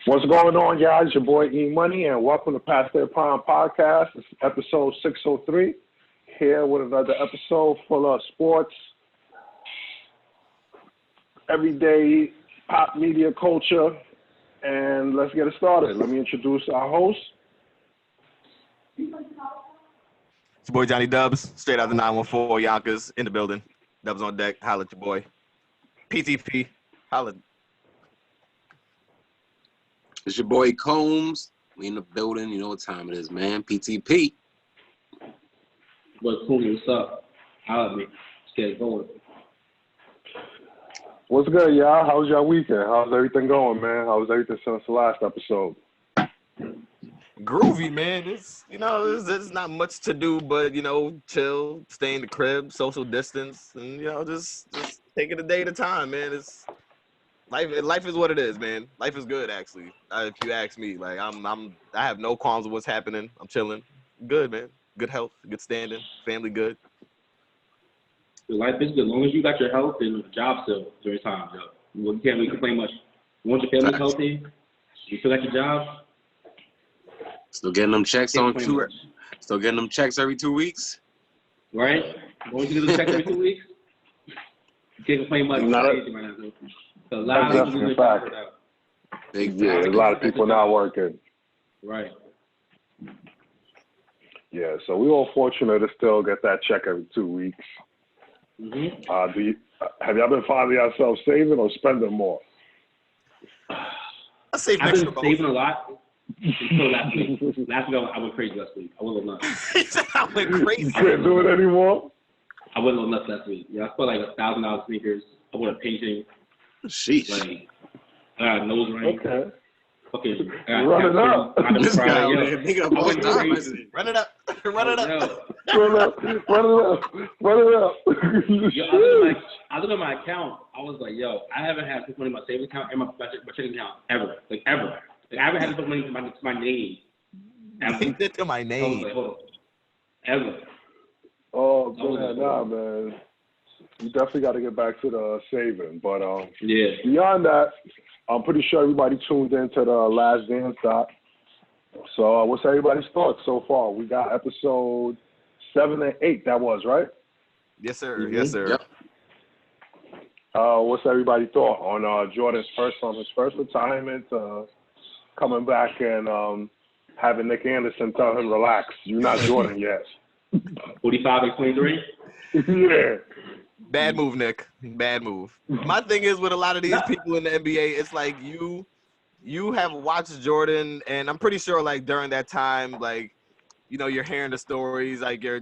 What's going on, guys? Your boy E Money, and welcome to Past Their Prime Podcast. It's episode 603. Here with another episode full of sports, everyday pop media culture, and let's get it started. Let me introduce our host. It's your boy Johnny Dubs, straight out the 914 Yonkers in the building. Dubs on deck. Holla at your boy. PTP. Holla. It's your boy Combs. We in the building. You know what time it is, man. PTP. What's cool? What's up? Holla at me. Let's get it going. What's good, y'all? How's your weekend? How's everything going, man? How's everything since the last episode? Groovy, man. There's not much to do, but, chill, stay in the crib, social distance, and, just take it a day at a time, man. It's life is what it is, man. Life is good, actually. If you ask me, like, I have no qualms with what's happening. I'm chilling. Good, man. Good health, good standing, family good. Life is good. As long as you got your health and the job still during times, though. You can't really complain much. Once your family's healthy, you still got your job. Still getting them checks Still getting them checks every 2 weeks. Right? Once you get them checks every 2 weeks, you can't complain much. A lot of people a lot of people not working. Right. Yeah, so we're all fortunate to still get that check every 2 weeks. Mm-hmm. Have y'all been finding yourselves saving or spending more? I've been saving a lot until last week. Last week I went crazy last week. I went a little nuts. I went crazy. You can't do it anymore? I went a little nuts last week. Yeah, I spent like $1,000 sneakers. I bought a painting. Sheesh. Like, I got a nose ring. Okay. Okay. Run it up. This guy, Run it up. Run it up. Run it up. I look at my account. I was like, yo, I haven't had this money in my savings account and my checking account ever. Like, ever. Like, I haven't had to put money to my name. Ever. To my name. I was like, hold on. Ever. Oh, man, nah, man. You definitely got to get back to the saving. But beyond that, I'm pretty sure everybody tuned into the Last Dance doc. So what's everybody's thoughts so far? We got episode 7 and 8. That was, right? Yes, sir. Mm-hmm. Yes, sir. Yep. What's everybody's thought on Jordan's his first retirement, coming back and having Nick Anderson tell him, relax, you're not Jordan yet. 45 and 23? Yeah. Bad move, Nick. Bad move. My thing is with a lot of these people in the NBA, it's like you have watched Jordan, and I'm pretty sure like during that time, like, you're hearing the stories, like you're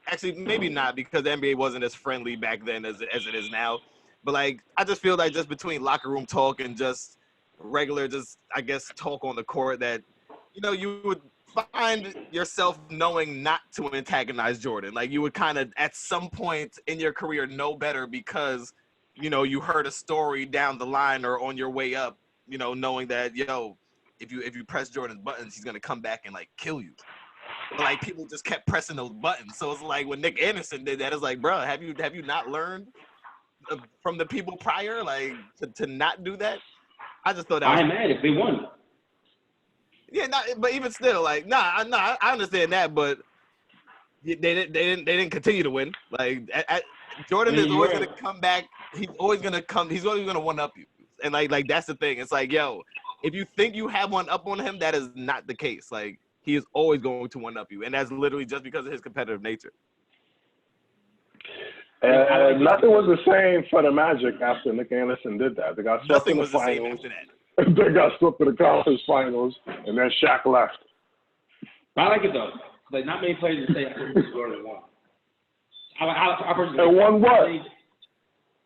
actually maybe not because the NBA wasn't as friendly back then as it is now. But like I just feel like just between locker room talk and just regular, I guess talk on the court that, you would find yourself knowing not to antagonize Jordan. Like you would kind of at some point in your career know better because, you heard a story down the line or on your way up, knowing that, if you press Jordan's buttons, he's going to come back and like kill you. But like people just kept pressing those buttons. So it's like when Nick Anderson did that, it's like, bro, have you not learned from the people prior, like to not do that? I just thought that I'm mad if they won. Yeah, but even still, like, I understand that, but they didn't continue to win. Like, Jordan is always gonna come back. He's always gonna one up you, and like that's the thing. It's like, yo, if you think you have one up on him, that is not the case. Like, he is always going to one up you, and that's literally just because of his competitive nature. And nothing was the same for the Magic after Nick Anderson did that. They got swept in the finals. After that. They got swept in the conference finals, and then Shaq left. I like it though. Like not many players would say Jordan won. I personally. And won what?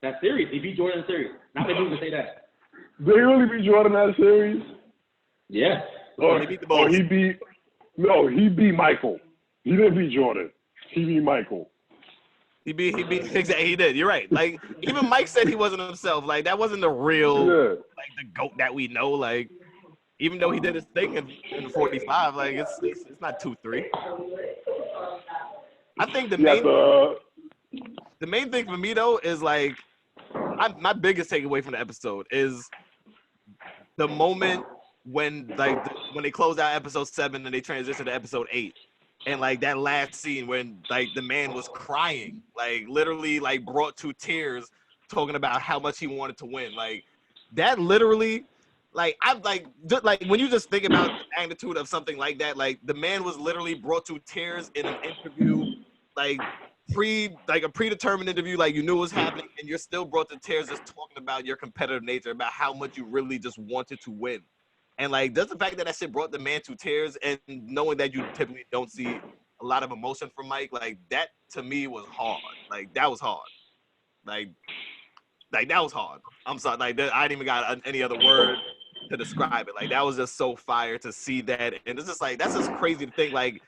That series. He beat Jordan in the series. Not many people would say that. Did he really beat Jordan in that series? Yeah. He beat the Bulls. He beat Michael. He didn't beat Jordan. He beat Michael. He exactly. He did. You're right. Like even Mike said he wasn't himself. Like that wasn't the real like the GOAT that we know. Like even though he did his thing in 45, like it's not 2-3. I think the main thing for me though is like my biggest takeaway from the episode is the moment when when they closed out episode 7 and they transitioned to episode 8. And like that last scene when like the man was crying, like literally like brought to tears, talking about how much he wanted to win. Like that literally, like I'm like when you just think about the magnitude of something like that, like the man was literally brought to tears in an interview, like a predetermined interview, like you knew it was happening, and you're still brought to tears just talking about your competitive nature, about how much you really just wanted to win. And like just the fact that shit brought the man to tears, and knowing that you typically don't see a lot of emotion from Mike, like that to me was hard. Like that was hard. Like that was hard. I'm sorry. Like I didn't even got any other word to describe it. Like that was just so fire to see that, and it's just like that's just crazy to think. Like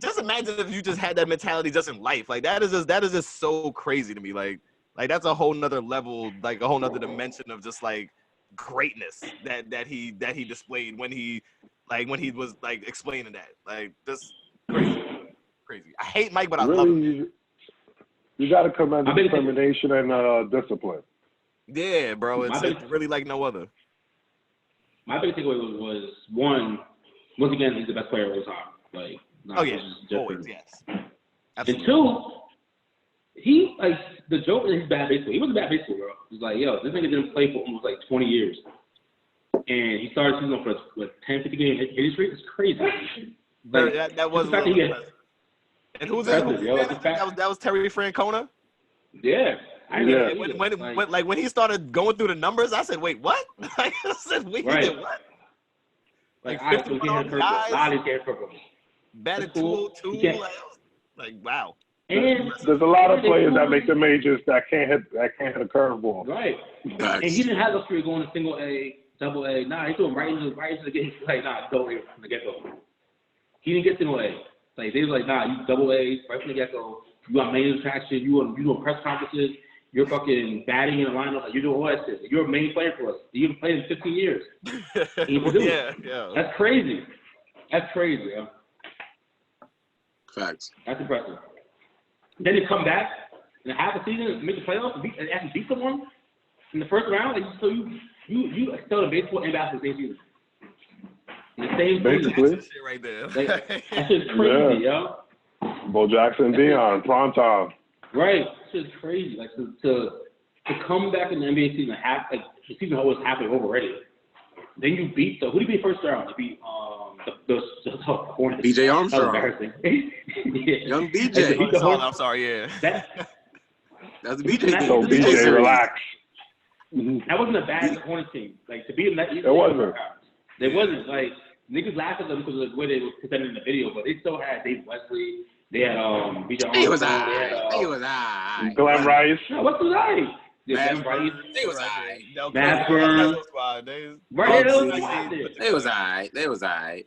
just imagine if you just had that mentality just in life. Like that is just so crazy to me. Like that's a whole nother level, like a whole nother dimension of just like greatness that he displayed when he was like explaining that. Like just crazy. I hate Mike, but I love him. You got to commend the determination and discipline. Yeah, bro. It's really like no other. My biggest takeaway was once again, he's the best player of all time. Like, always, yes. Absolutely. And two, he like the joke is he's bad baseball. He was a bad baseball, bro. He's like, yo, this nigga didn't play for almost like 20 years, and he started season for 10, 50 game hitting streak. It's crazy. Like, that was. And who's that? That was Terry Francona. Yeah. When he started going through the numbers, I said, "Wait, what?" I said, "Wait, right. He did what?" Like 51 on guys. Batted 202. Like wow. And there's a lot of players that make the majors that can't hit a curveball. Right. And he didn't have those three going to single A, double A. Nah, he threw him right into the game. Like, nah, double A from the get-go. He didn't get single A. Like, they was like, nah, you double A right from the get-go. You got main traction. You doing press conferences. You're fucking batting in the lineup. Like, you're doing all that shit. You're a main player for us. You haven't played in 15 years. Yeah. That's crazy. Yeah. Facts. That's impressive. Then they come back in half a season and make the playoffs and actually beat someone in the first round. Like, so you excel in baseball and basketball the same season. In the same basically. That's shit right there. Like, that shit's crazy, yo. Bo Jackson, Dion, prom time. Right. That shit's crazy. Like to come back in the NBA season like the season was halfway over already. Then you beat who did you beat first round? You beat the Hornets. BJ Armstrong. That was embarrassing. Yeah. Young BJ. I'm sorry, yeah. That's the BJ. So BJ, relax. That wasn't a bad Hornets team. Like to beat them, it wasn't. It wasn't like niggas laughed at them because of the way they were presented in the video, but they still had Dave Wesley. They had BJ Armstrong. He was alright. Glenn Rice. No, what's the right? Matt Rice. They was alright. Matt Burns. They was alright.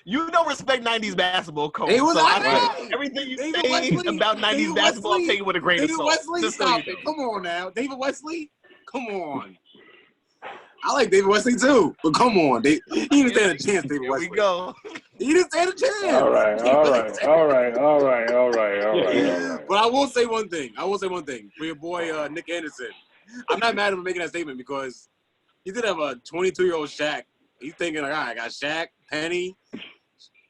You don't respect 90s basketball, coach. They was everything you say about 90s basketball, I'm taking with a grain of salt. David Wesley, stop it. Come on now. David Wesley? Come on. I like David Wesley too, but come on. He didn't stand a chance, David Wesley. Here we go. He didn't stand a chance. All right. But I will say one thing. For your boy, Nick Anderson, I'm not mad at him making that statement because he did have a 22-year-old Shaq. He's thinking, like, all right, I got Shaq, Penny.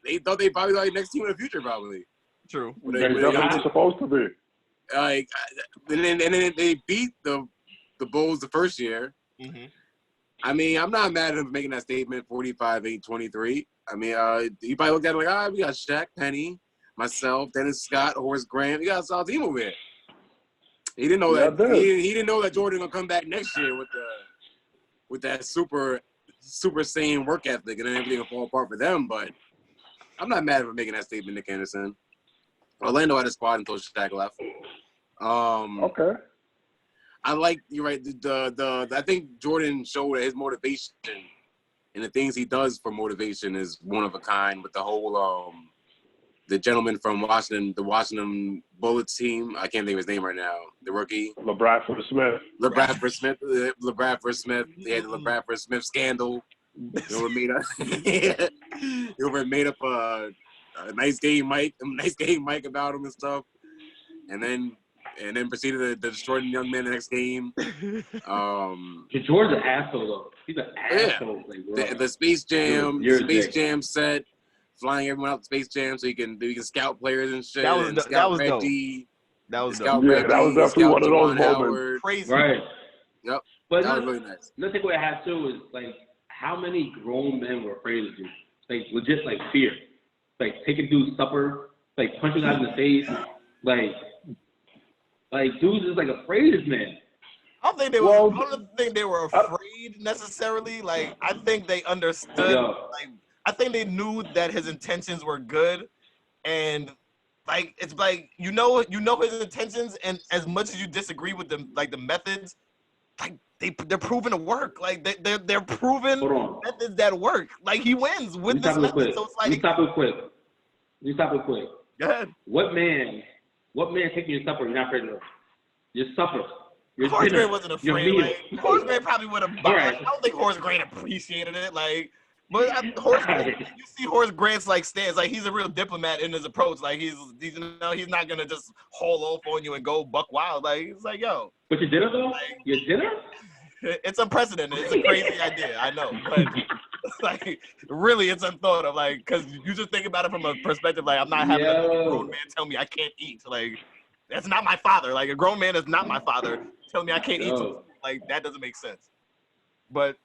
They thought they probably like next team in the future, probably. True. They're definitely supposed to be. Like, and then they beat the Bulls the first year. Mm-hmm. I mean, I'm not mad at him making that statement, 45-8-23. I mean, he probably looked at it like, we got Shaq, Penny, myself, Dennis Scott, Horace Graham. We got a solid team over here. He didn't know that. He didn't know that Jordan gonna come back next year with that super sane work ethic and then everything will fall apart for them. But I'm not mad at him making that statement, Nick Anderson. Orlando had a squad until Shaq left. Okay. I like, you're right. I think Jordan showed that his motivation and the things he does for motivation is one of a kind. With the whole the gentleman from Washington, the Washington Bullets team, I can't think of his name right now. The rookie, LeBradford Smith. They had the LeBradford Smith scandal. Made up a nice game Mike about him and stuff, and then and then proceeded to destroy the young man the next game. Jordan's an asshole though. He's an asshole. Yeah. Like, the Space Jam set, flying everyone out to Space Jam so you can scout players and shit. That was dope. That was dope. That was definitely one of those moments. Crazy. Right. Yep. But that was really nice. Another thing I have too is like how many grown men were afraid of you? Like legit, like fear. Like taking dude's supper, like punching out in the face, like dudes is like afraid of men. I don't think they were afraid necessarily. Like I think they understood. Like I think they knew that his intentions were good, and like it's like you know his intentions, and as much as you disagree with them, like the methods, like they're proven to work. Like they're proven methods that work. Like he wins with this method. So it's like You stop real quick. Go ahead. What man taking your supper? You're not afraid of your supper. Horace Grant wasn't afraid. Like, Horace Grant probably would have. Right. I don't think Horace Grant appreciated it. Like, but Horace Grant, you see Horace Grant's like stance. Like he's a real diplomat in his approach. Like he's not gonna just haul off on you and go buck wild. Like he's like, yo. But your dinner though? Like, your dinner? It's unprecedented. It's a crazy idea. I know, but like really, it's unthought of. Like, cause you just think about it from a perspective. Like I'm not having a grown man tell me I can't eat. Like that's not my father. Like a grown man is not my father. Tell me I can't eat. Like that doesn't make sense. But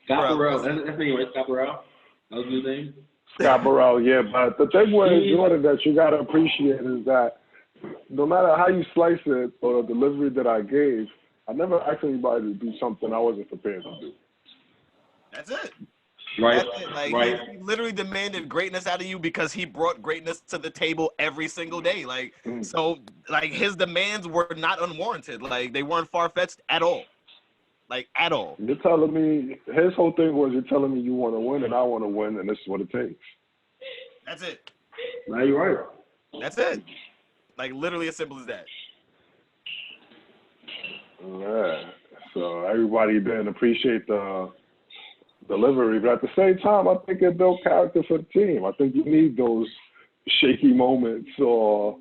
Scott Burrell, that's the name, right? Scott Burrell. That was his name. Scott Burrell, yeah. But the thing with Jordan that you gotta appreciate is that no matter how you slice it or the delivery that I gave, I never asked anybody to do something I wasn't prepared to do. That's it. Right. That's it. Like right. he literally demanded greatness out of you because he brought greatness to the table every single day. Like so, like his demands were not unwarranted. Like they weren't far-fetched at all. Like at all. You're telling me his whole thing was you're telling me you want to win and I want to win and this is what it takes. That's it. No, you're right. That's it. Like literally as simple as that. Yeah. So everybody didn't appreciate the delivery, but at the same time, I think it built character for the team. I think you need those shaky moments or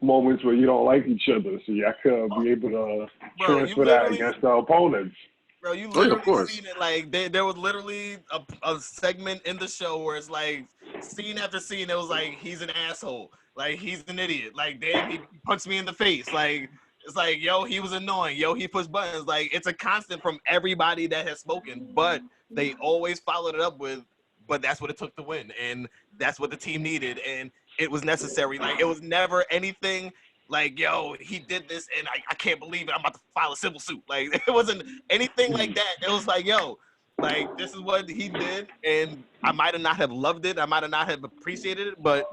moments where you don't like each other, so you could be able to transfer that against the opponents. Bro, you literally seen it. Like there was literally a segment in the show where it's like scene after scene. It was like he's an asshole, like he's an idiot, like damn he punched me in the face, like. It's like, yo, he was annoying. Yo, he pushed buttons. Like, it's a constant from everybody that has spoken. But they always followed it up with, but that's what it took to win. And that's what the team needed. And it was necessary. Like, it was never anything like, yo, he did this, and I can't believe it. I'm about to file a civil suit. Like, it wasn't anything like that. It was like, yo, like, this is what he did. And I might have not have loved it. I might have not have appreciated it. But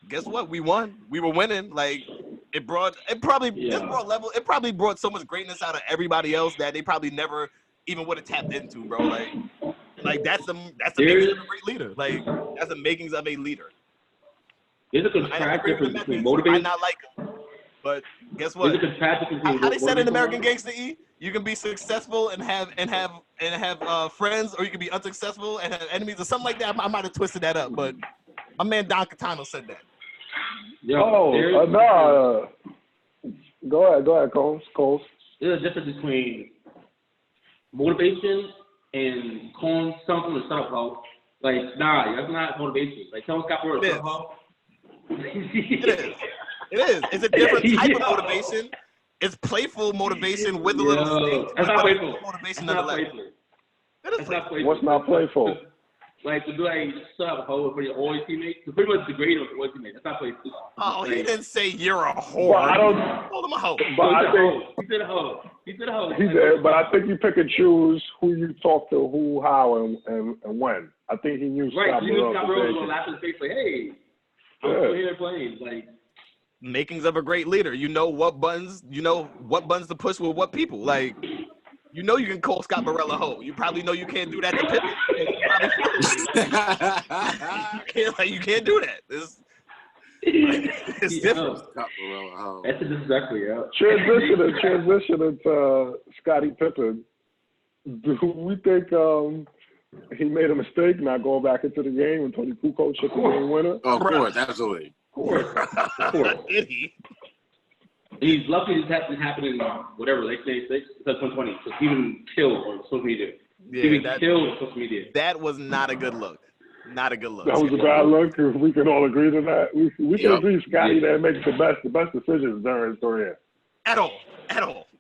guess what? We won. We were winning. Like, it probably brought so much greatness out of everybody else that they probably never even would have tapped into, bro. Like that's the makings of a great leader. Like that's the makings of a leader. There's a contract difference between motivation. I might not like him, but guess what? There's a contract between how they said in American Gangster E, you can be successful and have friends, or you can be unsuccessful and have enemies, or something like that. I might have twisted that up, but my man Don Catano said that. Yo, no. Go ahead, Coles. There's a difference between motivation and calling something to start off. Like, nah, that's not motivation. Like, someone got for a start off. It is. It's a different type of motivation. It's playful motivation with a little sting. That's not playful. Motivation That's not nonetheless. playful. That's not playful. What's not playful? Like to do like stuff for your old teammates, to pretty much degrade your old teammates. That's not playful. Oh, he didn't say you're a whore. Well, I don't. Call him a hoe. But I think he said a hoe. He did, but I think you pick and choose who you talk to, who, how, and when. I think he knew Scott Burrell was gonna laugh in his face like, "Hey, I'm still here playing." Like makings of a great leader. You know what buttons to push with what people. Like. You know you can call Scott Burrell a hoe. You probably know you can't do that to Pippen. You can't do that. It's different. Scott Burrell a hoe. That's exactly Transitioning to Scottie Pippen. Do we think he made a mistake not going back into the game and Tony Kukoc took the game winner? Oh, of course, absolutely. Of course. Did he? And he's lucky this happened in whatever, late 96, 2020. So he even killed on social media. Killed on social media. That was not a good look. Not a good look. That was a bad look. We can all agree to that. We can agree Scottie that makes the best decisions during his career. At all.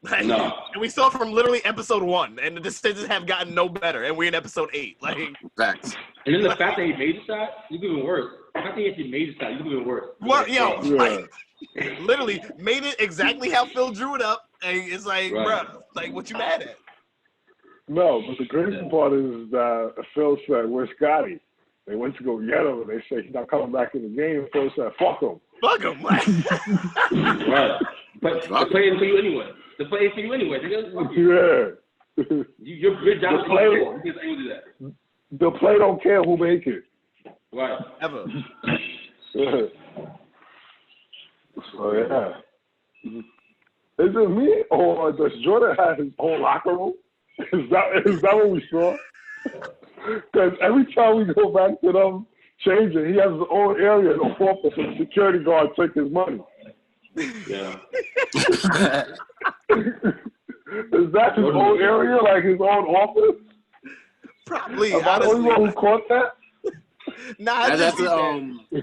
Like, no. And we saw from literally episode 1, and the decisions have gotten no better, and we're in episode 8. Like facts. And then the fact that he made the shot, you even worse. The fact that he actually made the shot, you even worse. What, literally made it exactly how Phil drew it up, and it's like, bro, like what you mad at? No, but the crazy part is that Phil said, "Where's Scottie?" They went to go get him, and they say he's not coming back in the game. Phil said, "Fuck him." Fuck him. Right. But they're playing for you anyway. They're playing for you anyway. Yeah. Your job is to do that. The play don't care who make it. Right. Ever. So yeah. Is it me or does Jordan have his own locker room? Is that what we saw? Because every time we go back to them changing, he has his own area in the office and the security guard took his money. Yeah. Is that his own area, like his own office? Probably. Am I the only one who caught that? Nah,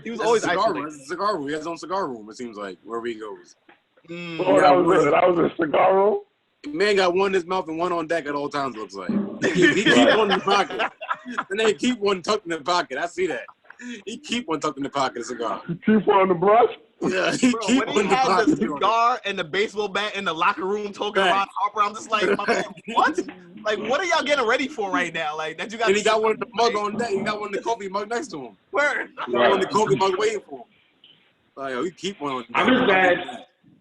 he was always isolated. It's a cigar room. He has his own cigar room, it seems like, wherever he goes. That was a cigar room? Man got one in his mouth and one on deck at all times, looks like. He keep one in the pocket. And they keep one tucked in the pocket. I see that. He keep one tucked in the pocket, a cigar. You keep one on the brush? Yeah, he keep when one he had in the cigar and the baseball bat in the locker room talking about Harper, I'm just like, my man, what? Like, what are y'all getting ready for right now? Like, that you got. And he got one of the mug on deck. He got one of the coffee mug next to him. Word. He got one of the coffee mug waiting for him. Like, yo, he keep one on deck.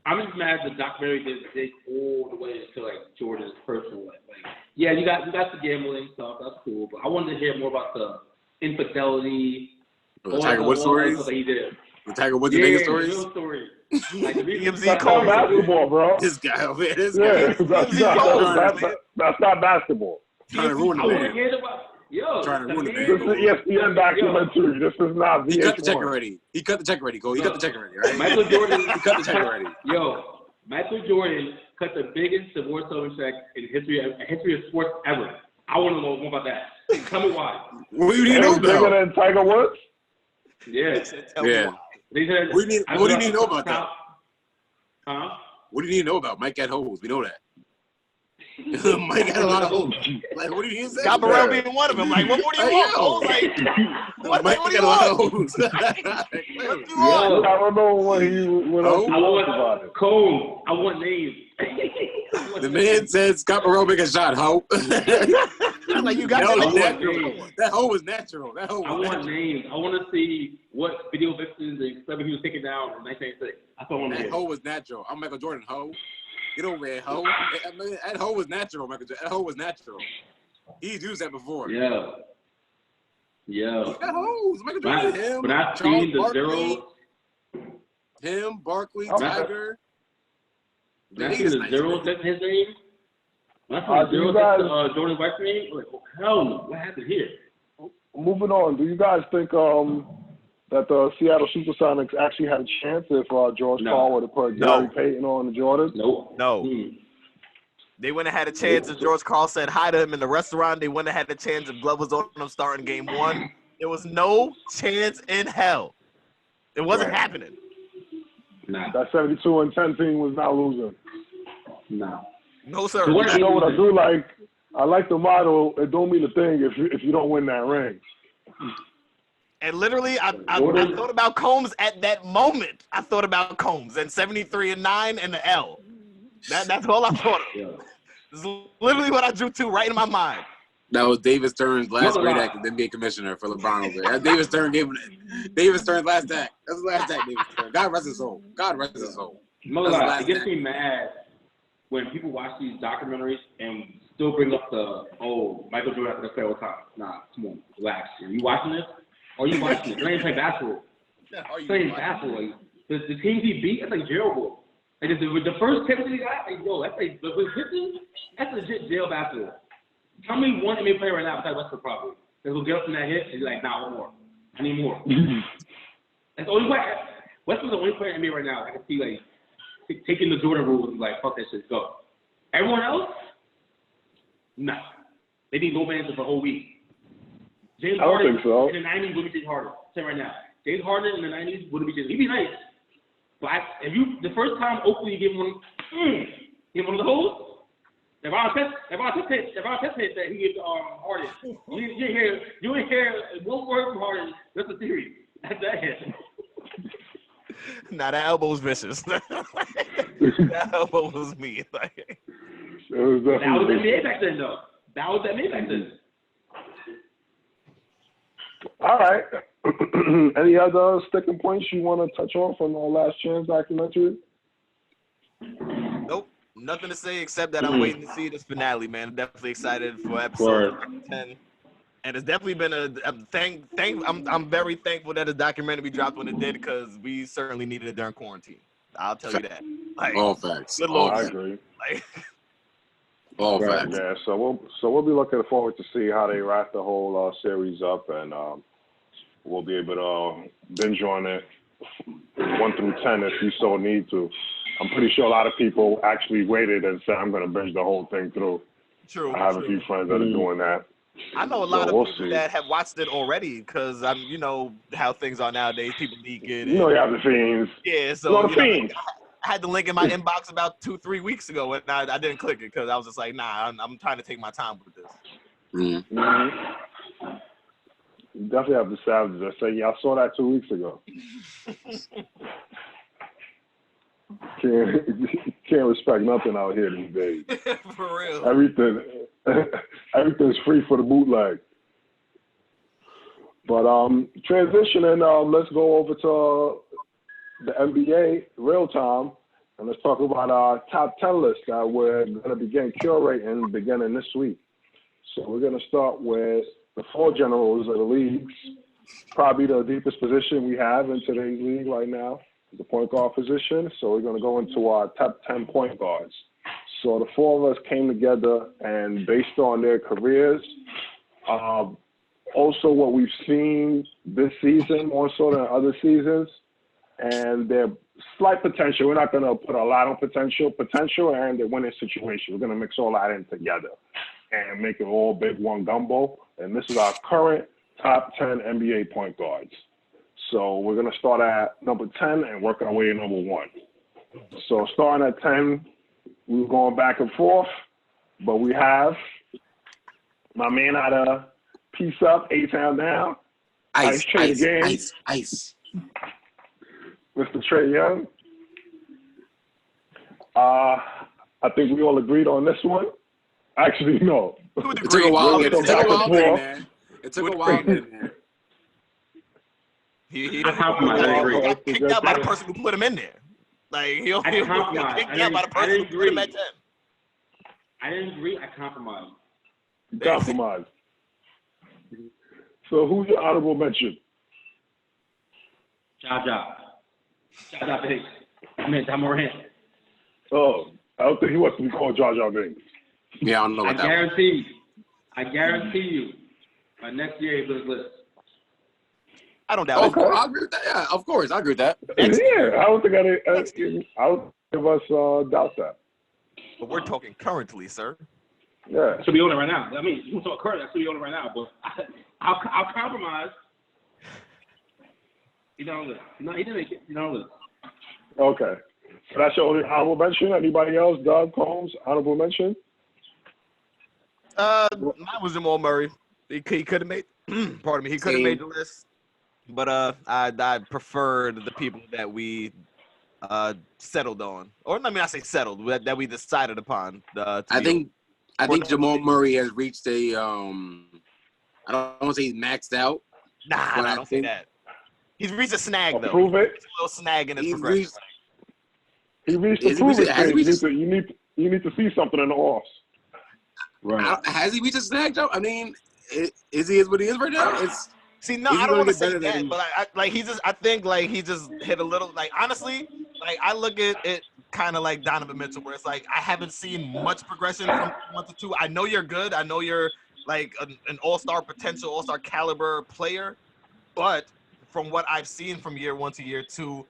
I'm just mad the documentary didn't dig all the way into like Jordan's personal life. Like, yeah, you got the gambling stuff, that's cool, but I wanted to hear more about the infidelity. The Tiger Woods stories. That he did. The Tiger Woods Vegas stories. Real stories. Like DMZ Cole basketball, bro. This guy over here. This guy. That's not basketball. Trying to ruin the man. Trying to ruin the man. This is ESPN documentary. This is not VH1. He cut the check already. Cole. He cut the check already, right? Michael Jordan. He cut the check already. Michael Jordan cut the biggest divorce settlement check in history of sports ever. I want to know more about that. Tell me why. What do you need to know bigger than Tiger Woods? Yeah. What do you need to know about that? Huh? What do you need to know about? Mike got hoes. We know that. Mike got a lot of hoes. Like, what do you need to say? Scott Burrell being one of them. Like, what more do you want? Like, Mike got a lot of hoes. I don't know what he went about it. Cole, I want names. The man said Scott Burrell make a shot, ho. Like, you got that hoe was natural. I want names. I want to see what video vixens and stuff he was taking down in 1986. That's what I want to hear. That hoe was natural. I'm Michael Jordan, ho. Get over here, ho. That hoe was natural, Michael Jordan. That hoe was natural. He's used that before. Yeah. He got hoes. Michael Jordan, him, when I Charles the Barkley, him, Barkley, Tiger. When I see the zero next to his name, when I see the zero next to Jordan White's name, I'm like, oh, hell no. What happened here? Moving on, do you guys think that the Seattle Supersonics actually had a chance if George Karl would have put Gary Payton on the Jordans? No. They wouldn't have had a chance if George Karl said hi to him in the restaurant. They wouldn't have had a chance if Glove was on them starting game 1. There was no chance in hell. It wasn't happening. Nah. That 72-10 team was not losing. Nah. No, sir. You know what I do like? I like the motto, it don't mean a thing if you don't win that ring. And literally, I thought about Combs at that moment. I thought about Combs and 73-9 and the L. That's all I thought of. Yeah. This is literally what I drew to right in my mind. That was David Stern's last great act as NBA commissioner for LeBron over there. David Stern gave him David Stern's last act. That's the last act, David Stern. God rest his soul. God rest his soul. It gets me mad when people watch these documentaries and still bring up Michael Jordan has to play all the time. Nah, come on, relax. Are you watching this? Or are you watching it? They ain't playing basketball. Playing basketball. Like, the teams he beat, that's like jail ball. Like the first tip that he got, like, yo, that's like that's legit jail basketball. Tell me one NBA player right now besides Westbrook probably that will get up from that hit and be like, nah, one more. I need more. That's the only player. Westbrook's the only player in NBA right now I can see like taking the Jordan rules and like, fuck that shit, go. Everyone else, no. They need no manager for a whole week. James Harden so. in the 90s would be James Harden. I'll tell you right now. James Harden in the 90s would be James. He'd be nice. But the first time Oakley gave one of the hoes, if I test hit that he gave Harden, you ain't hear one word from Harden. That's a theory. That's that hit. Nah, that elbow's vicious. That elbow was me. Like, that was NBA back then, though. That was NBA back then. All right. Any other sticking points you want to touch on from the Last Chance documentary? Nope. Nothing to say except that I'm waiting to see this finale, man. I'm definitely excited for episode 10. And it's definitely been I'm very thankful that the documentary dropped when it did, because we certainly needed it during quarantine. I'll tell you that. Like, all facts. Good Lord. I agree. Like, all facts. Yeah, so we'll be looking forward to see how they wrap the whole series up, and we'll be able to binge on it 1 through 10 if you so need to. I'm pretty sure a lot of people actually waited and said, I'm going to binge the whole thing through. True. I have a few friends that are doing that. I know a lot of people that have watched it already, because you know how things are nowadays. People leak it. You know you have the fiends. Yeah, so the fiends. I had the link in my inbox about 2-3 weeks ago, and I didn't click it because I was just like, nah, I'm trying to take my time with this. Mm-hmm. You definitely have the savages that say, yeah, I saw that 2 weeks ago. Can't respect nothing out here these days. For real. Everything's free for the bootleg. But transitioning, let's go over to the NBA real time, and let's talk about our top 10 list that we're going to begin curating beginning this week. So we're going to start with the 4 generals of the leagues. Probably the deepest position we have in today's league right now, the point guard position. So we're going to go into our top 10 point guards. So the 4 of us came together, and based on their careers, also what we've seen this season more so than other seasons, and their slight potential. We're not going to put a lot on potential, and their winning situation. We're going to mix all that in together and make it all big one gumbo. And this is our current top 10 NBA point guards. So we're going to start at number 10 and work our way to number 1. So starting at 10, we were going back and forth, but we have my man out of Peace Up, A-Town Down. Ice. Mr. Trae Young. I think we all agreed on this one. Actually, no. It took a while. It took a while. He got kicked out by the person who put him in there. Like, he got kicked out by the person who put him at 10. I didn't agree. I compromised. Compromise. So who's your honorable mention? Ja Binks. I mean, John Moran. Oh, I don't think he wants to be called Ja Binks. Yeah, I don't know what that I guarantee you, by next year he's on this list. I don't doubt it. I agree with that. Yeah, of course, I agree with that. Yeah, I don't think I don't give us doubt that. But we're talking currently, sir. Yeah. Should be on it right now. I mean, you can talk currently. I should be on it right now, but I'll compromise. He's on the list. No, he didn't make it. He's on the list. Okay. So that's your only honorable mention. Anybody else? Doug Combs, honorable mention? Mine was Jamal Murray. He could have made. Pardon me. He could have made the list, but I preferred the people that we settled on, or let me not say settled, that we decided upon. I think Jamal Murray has reached a. I don't want to say he's maxed out. Nah, I don't say that. He's reached a snag though. Prove it. A little snag in his progression. He reached the prove it stage. You need to see something in the offs. Right. Has he reached a snag, Joe? I mean, is he what he is right now? I don't want to say that, but I think he just hit a little. Like, honestly, like, I look at it kind of like Donovan Mitchell, where it's like I haven't seen much progression from 1 to 2. I know you're good. I know you're like an all-star potential, all-star caliber player, but from what I've seen from year 1 to year 2,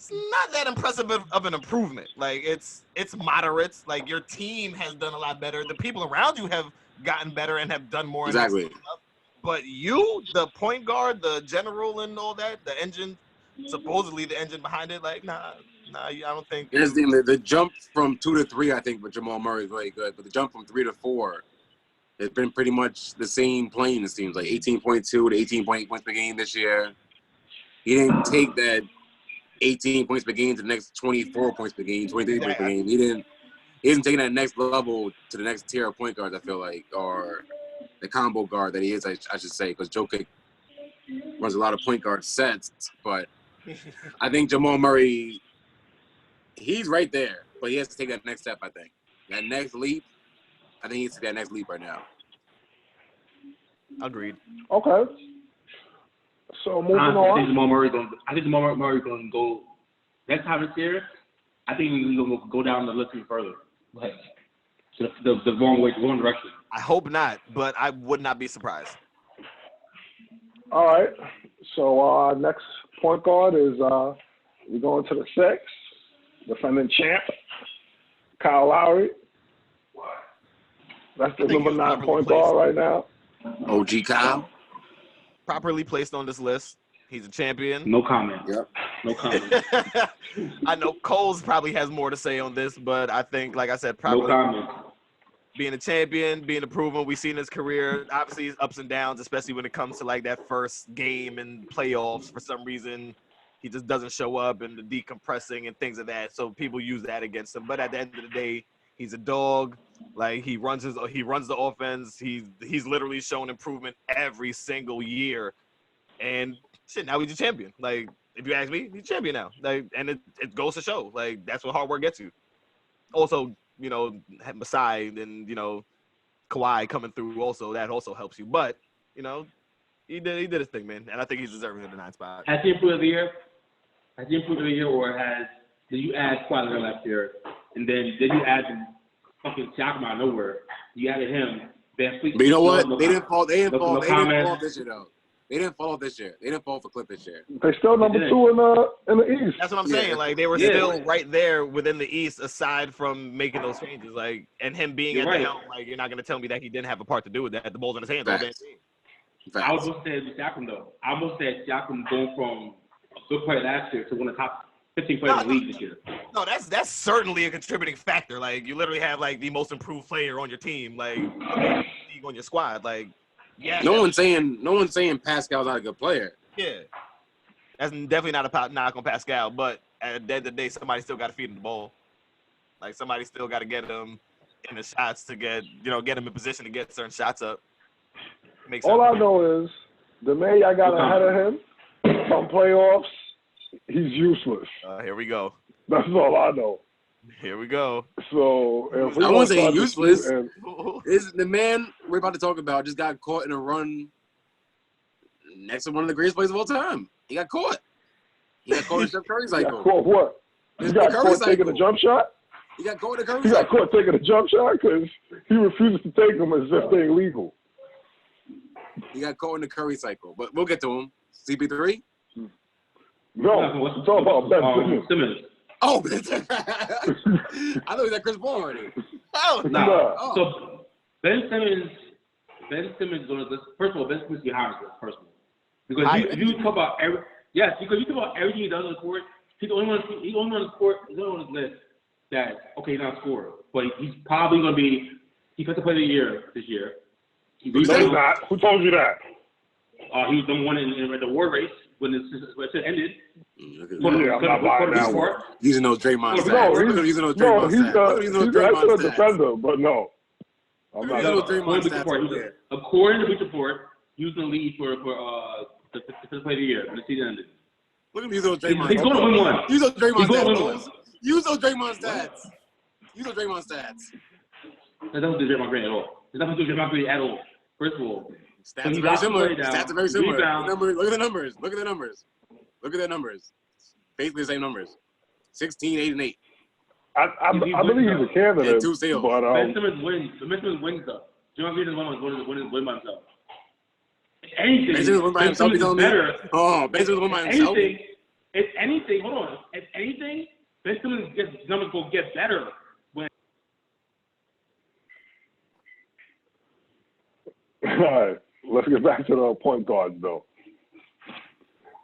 it's not that impressive of an improvement. Like it's moderate. Like your team has done a lot better. The people around you have gotten better and have done more. Exactly. But you, the point guard, the general, and all that, the engine, supposedly the engine behind it, like nah, I don't think. Here's the jump from 2 to 3, I think, with Jamal Murray is really good. But the jump from 3 to 4 has been pretty much the same plane. It seems like 18.2 to 18.8 points per game this year. He didn't take that 18 points per game to the next 24 points per game, 23 points per game. He isn't taking that next level to the next tier of point guards, I feel like, or the combo guard that he is, I should say, because Jokic runs a lot of point guard sets. But I think Jamal Murray, he's right there, but he has to take that next step, I think. That next leap, I think he needs to take that next leap right now. Agreed. Okay. So moving on. I think Jamal Murray going to go next time this year. I think he's going to go down the list even further, like the wrong way, the wrong direction. I hope not, but I would not be surprised. All right. So next point guard is we're going to the 6th, defending champ, Kyle Lowry. That's the number 9 point guard right now. OG Kyle. Properly placed on this list. He's a champion. No comment. Yep. No comment. I know Coles probably has more to say on this, but I think, like I said, probably no comment. Being a champion, being a proven, we've seen his career, obviously his ups and downs, especially when it comes to like that first game and playoffs. For some reason, he just doesn't show up and the decompressing and things of that. So people use that against him. But at the end of the day, he's a dog. Like he runs the offense. He's literally shown improvement every single year. And shit, now he's a champion. Like if you ask me, he's a champion now. Like, and it goes to show. Like that's what hard work gets you. Also, you know, Masai and, you know, Kawhi coming through also, that also helps you. But, you know, he did his thing, man. And I think he's deserving of the 9th spot. Has he improved of the year? Or did you add Kawhi Leonard last year? And then did you add fucking Siakam out of nowhere? You added him. But you know what? They didn't fall this year, though. They didn't fall this year. They didn't fall for Clip this year. They still number 2 in the East. That's what I'm saying. Like they were still right there within the East, aside from making those changes. Like and him being at the helm. Like you're not gonna tell me that he didn't have a part to do with that. The ball's in his hands all day. I was going to say Siakam though. I almost said Siakam going from a good player last year to one of the top 15 players in the league this year. No, that's certainly a contributing factor. Like you literally have like the most improved player on your team, like on your squad. Like no one's saying Pascal's not a good player. Yeah, that's definitely not a knock on Pascal. But at the end of the day, somebody still got to feed him the ball. Like somebody still got to get him in the shots to get him in position to get certain shots up. All I know is the man I got ahead of him from playoffs, he's useless. Here we go. That's all I know. Here we go. So if we I won't say useless. Is the man we're about to talk about just got caught in a run next to one of the greatest players of all time. He got caught. He got caught in Steph Curry cycle. He got caught what? He got caught taking a jump shot? He got caught in the Curry cycle. He got caught taking a jump shot because he refuses to take them as if they're illegal. He got caught in the Curry cycle. But we'll get to him. CP3? No, I'm talking about Ben Simmons. Oh, I thought he was at Chris Paul already. Oh, no. Oh. So Ben Simmons is going to first of all, Ben Simmons behind us, first of all. Because you talk about because you talk about everything he does on the court, he's the only one on the court, he's the only one on the list that he's not a scorer. But he's probably going to be defensive player of the year this year. He's not. Who told you that? He was number 1 in the award race when it ended. I'm not buying that one. Using those Draymond stats. No, he's a defender, but no. I'm not. According to Bleacher Report, he was in the lead for the defensive player of the year when the season ended. Look at him use those Draymond stats. He's going to win one. Use those Draymond stats. Use those Draymond stats. Use those Draymond stats. That doesn't do Draymond Green at all. It doesn't do Draymond Green at all. First of all, stats are very similar. Stats are very similar. Look at the numbers. Look at the numbers. Look at the numbers. Basically the same numbers. 16, 8, and 8. I believe he's a candidate. And 2 steals. But, Ben Simmons wins. Ben Simmons wins though. Draymond Green doesn't win by himself. Anything. Ben Simmons win by himself. Ben Simmons is better. Oh, Ben Simmons win by himself. if anything, hold on. If anything, Ben Simmons' numbers will get better when. All right, let's get back to the point guards though.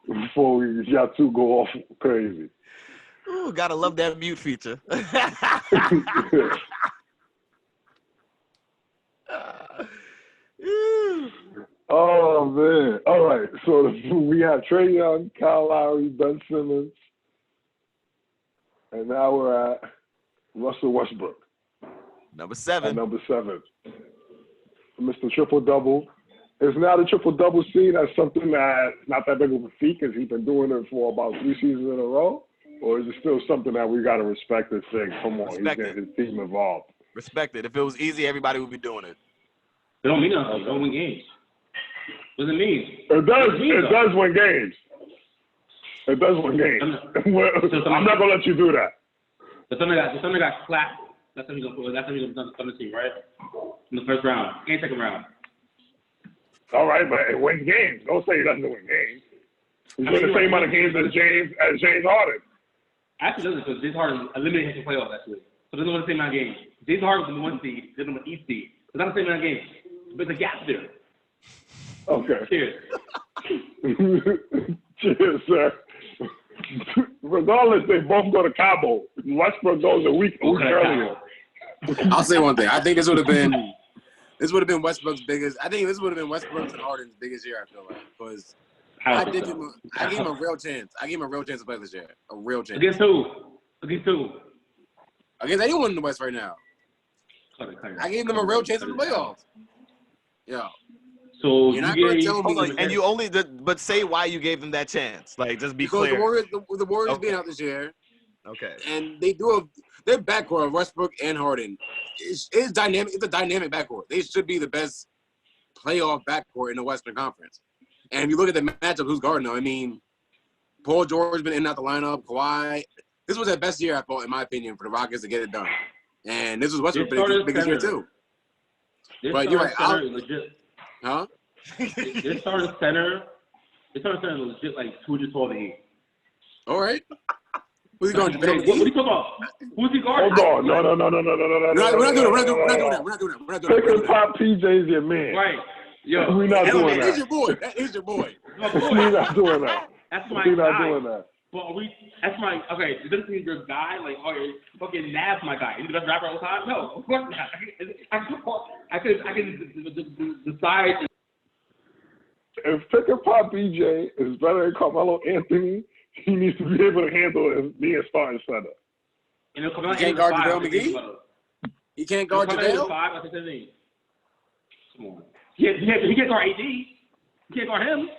Before y'all two go off crazy. Ooh, gotta love that mute feature. Oh man! All right, so we have Trae Young, Kyle Lowry, Ben Simmons, and now we're at Russell Westbrook. Number 7. At number 7, Mr. Triple Double. Is now the triple double seen as something that's not that big of a feat because he's been doing it for about 3 seasons in a row, or is it still something that we got to respect and say, come on, he's getting his team involved? Respect it. If it was easy, everybody would be doing it. It don't mean nothing. It don't win games. What does it mean? It does. It does win games. It does win games. I'm not gonna let you do that. The Thunder got clapped. That's how he's gonna done the team, right? In the first round, and second round. All right, but it wins games. Don't say he doesn't win games. He's winning the same amount of games as James Harden. Actually, doesn't, because James Harden eliminated him from playoffs actually. So doesn't win the same amount of games. James Harden was the 1 seed, doesn't win each seed. It's not the same amount of games. But there's a gap there. Okay. Cheers. Cheers, sir. Regardless, they both go to Cabo. Westbrook goes a week earlier. I'll say one thing. I think this would have been Westbrook's biggest. I think this would have been Westbrook's and Harden's biggest year. I feel like because I gave him a real chance. I gave him a real chance to play this year. A real chance. Against who? Against anyone in the West right now. I gave them a real chance in the playoffs. Yeah. So you're not going to tell me. And you only did, but say why you gave them that chance. Like, just be clear. The Warriors being out this year. Okay. And their backcourt, Westbrook and Harden, is dynamic. It's a dynamic backcourt. They should be the best playoff backcourt in the Western Conference. And if you look at the matchup, who's guarding them? I mean, Paul George's been in and out the lineup. Kawhi. This was their best year, I thought, in my opinion, for the Rockets to get it done. And this was Westbrook's biggest year, too. But you're right. Legit. Huh? They started center legit like 212. All right. Who's he going to? What are you talking about? Who's he guarding? Hold on. No. We're not doing that. Pick and pop PJ's your man. Right. Yo. We're not doing that. That is your boy. We're not doing that. That's my We're guy. not doing that. But okay, it doesn't mean your guy, like, oh, fucking Nav's my guy. He's the best rapper all the time? No, of course not. I can decide. If Pick and Pop BJ is better than Carmelo Anthony, he needs to be able to handle it being starting center. He can't guard JaVale McGee? He can't guard JaVale? Come on. He can't guard AD. He can't guard him.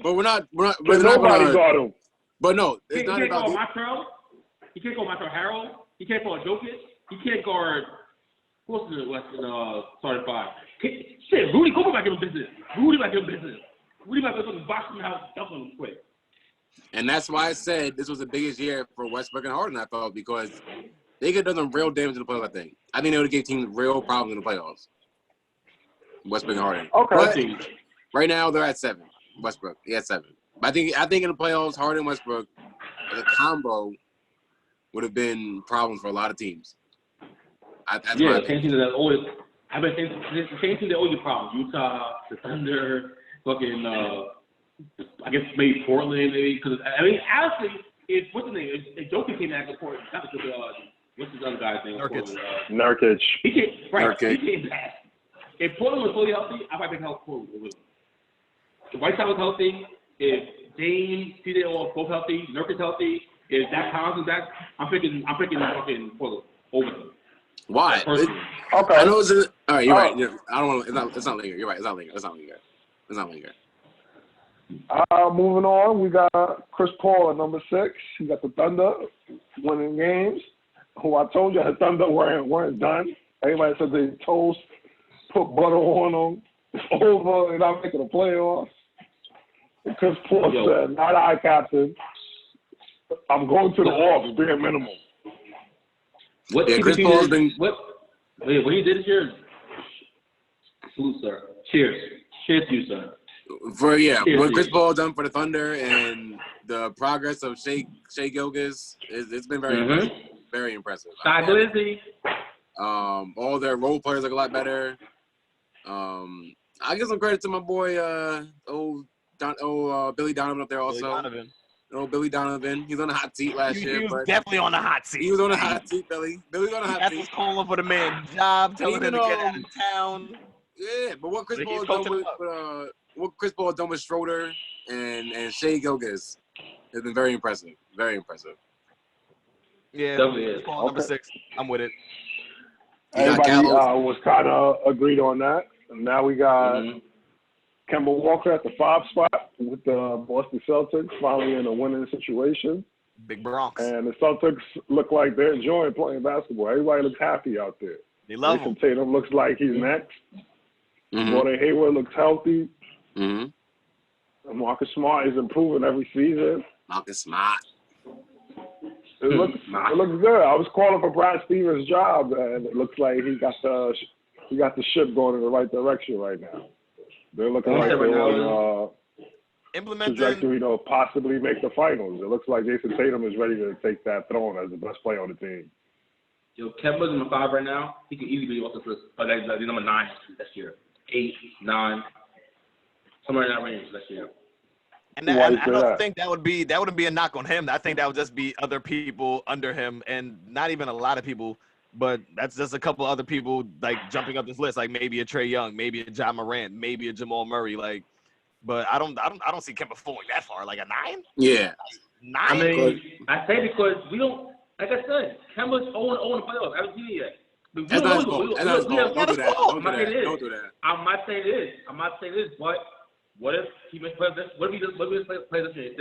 But nobody guard him. But no, it's he not can't about guard Montrell. He can't guard Montrell Harrell. He can't guard Jokic. He can't guard who else is in the Western starting 5? Shit, Rudy, go back in business. Rudy might fucking box him out, dump him quick. And that's why I said this was the biggest year for Westbrook and Harden, I thought, because they could have done some real damage in the playoffs, I think. I think they would have gave teams real problems in the playoffs. Westbrook and Harden. Okay. But right now they're at 7. Westbrook, he at 7. But I think in the playoffs, Harden and Westbrook as a combo would have been problems for a lot of teams. Same team that always. I've been saying the same team that always have problems. Utah, the Thunder, fucking. I guess maybe Portland, maybe because I mean, honestly, what's the name? If Jokic came back to Portland, not because what's his other guy's name? Nurkic. He came back. If Portland was fully healthy, I might be help Portland with him. If Whiteside was healthy, if Dame, CJ all both healthy, Nurkic healthy, if Zach Collins is back, I'm picking fucking Portland over him. Why? Okay. I know it's all right. You're right. I don't want to. It's not linear. You're right. It's not linear. Moving on, we got Chris Paul at number 6. You got the Thunder winning games. Who I told you the Thunder weren't done. Everybody said they toast, put butter on them. It's over. They're not making the playoffs. And Chris Paul said, "Not I, Captain. I'm going to the offs, bare minimum." What Chris Paul's been? What he did this year? Salute, sir. Cheers to you, sir. what Chris Paul done for the Thunder and the progress of Shai Gilgeous, it's been very impressive. Very impressive. All their role players look a lot better. I give some credit to my boy, Billy Donovan up there also. Billy Donovan. He's on the hot seat last year. He was definitely on the hot seat. He was on the hot seat, Billy. Billy's on the hot seat. That's calling for the man job, telling him to get out of town. Yeah, but what Chris Paul done with Schroeder and Shai Gilgeous has been very impressive. Very impressive. Yeah, Chris Paul, number 6. I'm with it. Everybody was kind of agreed on that. And now we got Kemba Walker at the 5 spot with the Boston Celtics finally in a winning situation. Big Bronx. And the Celtics look like they're enjoying playing basketball. Everybody looks happy out there. They love Jason Tatum looks like he's next. Gordon Hayward looks healthy. Marcus Smart is improving every season. Marcus Smart. It looks good. I was calling for Brad Stevens' job, and it looks like he got the ship going in the right direction right now. They're looking like they're on trajectory to possibly make the finals. It looks like Jason Tatum is ready to take that throne as the best player on the team. Yo, Kemba's number 5 right now. He can easily be off this list. Like number 9 this year. 8, 9, somewhere in that range this year. And I don't think that wouldn't be a knock on him. I think that would just be other people under him, and not even a lot of people, but that's just a couple other people like jumping up this list, like maybe a Trae Young, maybe a Ja Morant, maybe a Jamal Murray, like. But I don't see Kemba falling that far, like a 9. Yeah, 9. I mean, I say because we don't, like I said, Kemba's 0-0 in the playoffs. I haven't seen it yet. That's not his fault. Don't do that. I'm not saying it is, but what if he makes play this? What if he does play this year?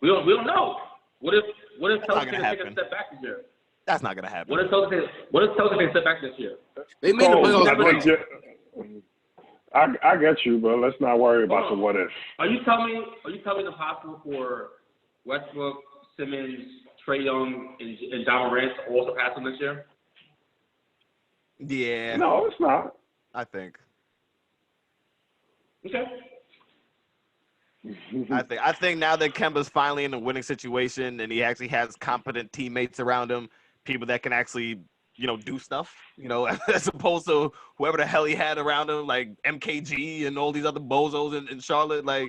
We don't know. What if Celtics take a step back this year? That's not gonna happen. What if Celtics take a step back this year? They made the playoffs. I get you, but let's not worry about the what if. Are you telling me it's possible for Westbrook, Simmons, Trae Young, and Ja Morant to also pass him this year? Yeah. No, it's not. I think. Okay. I think now that Kemba's finally in a winning situation and he actually has competent teammates around him, people that can actually, do stuff, as opposed to whoever the hell he had around him, like MKG and all these other bozos in Charlotte. Like,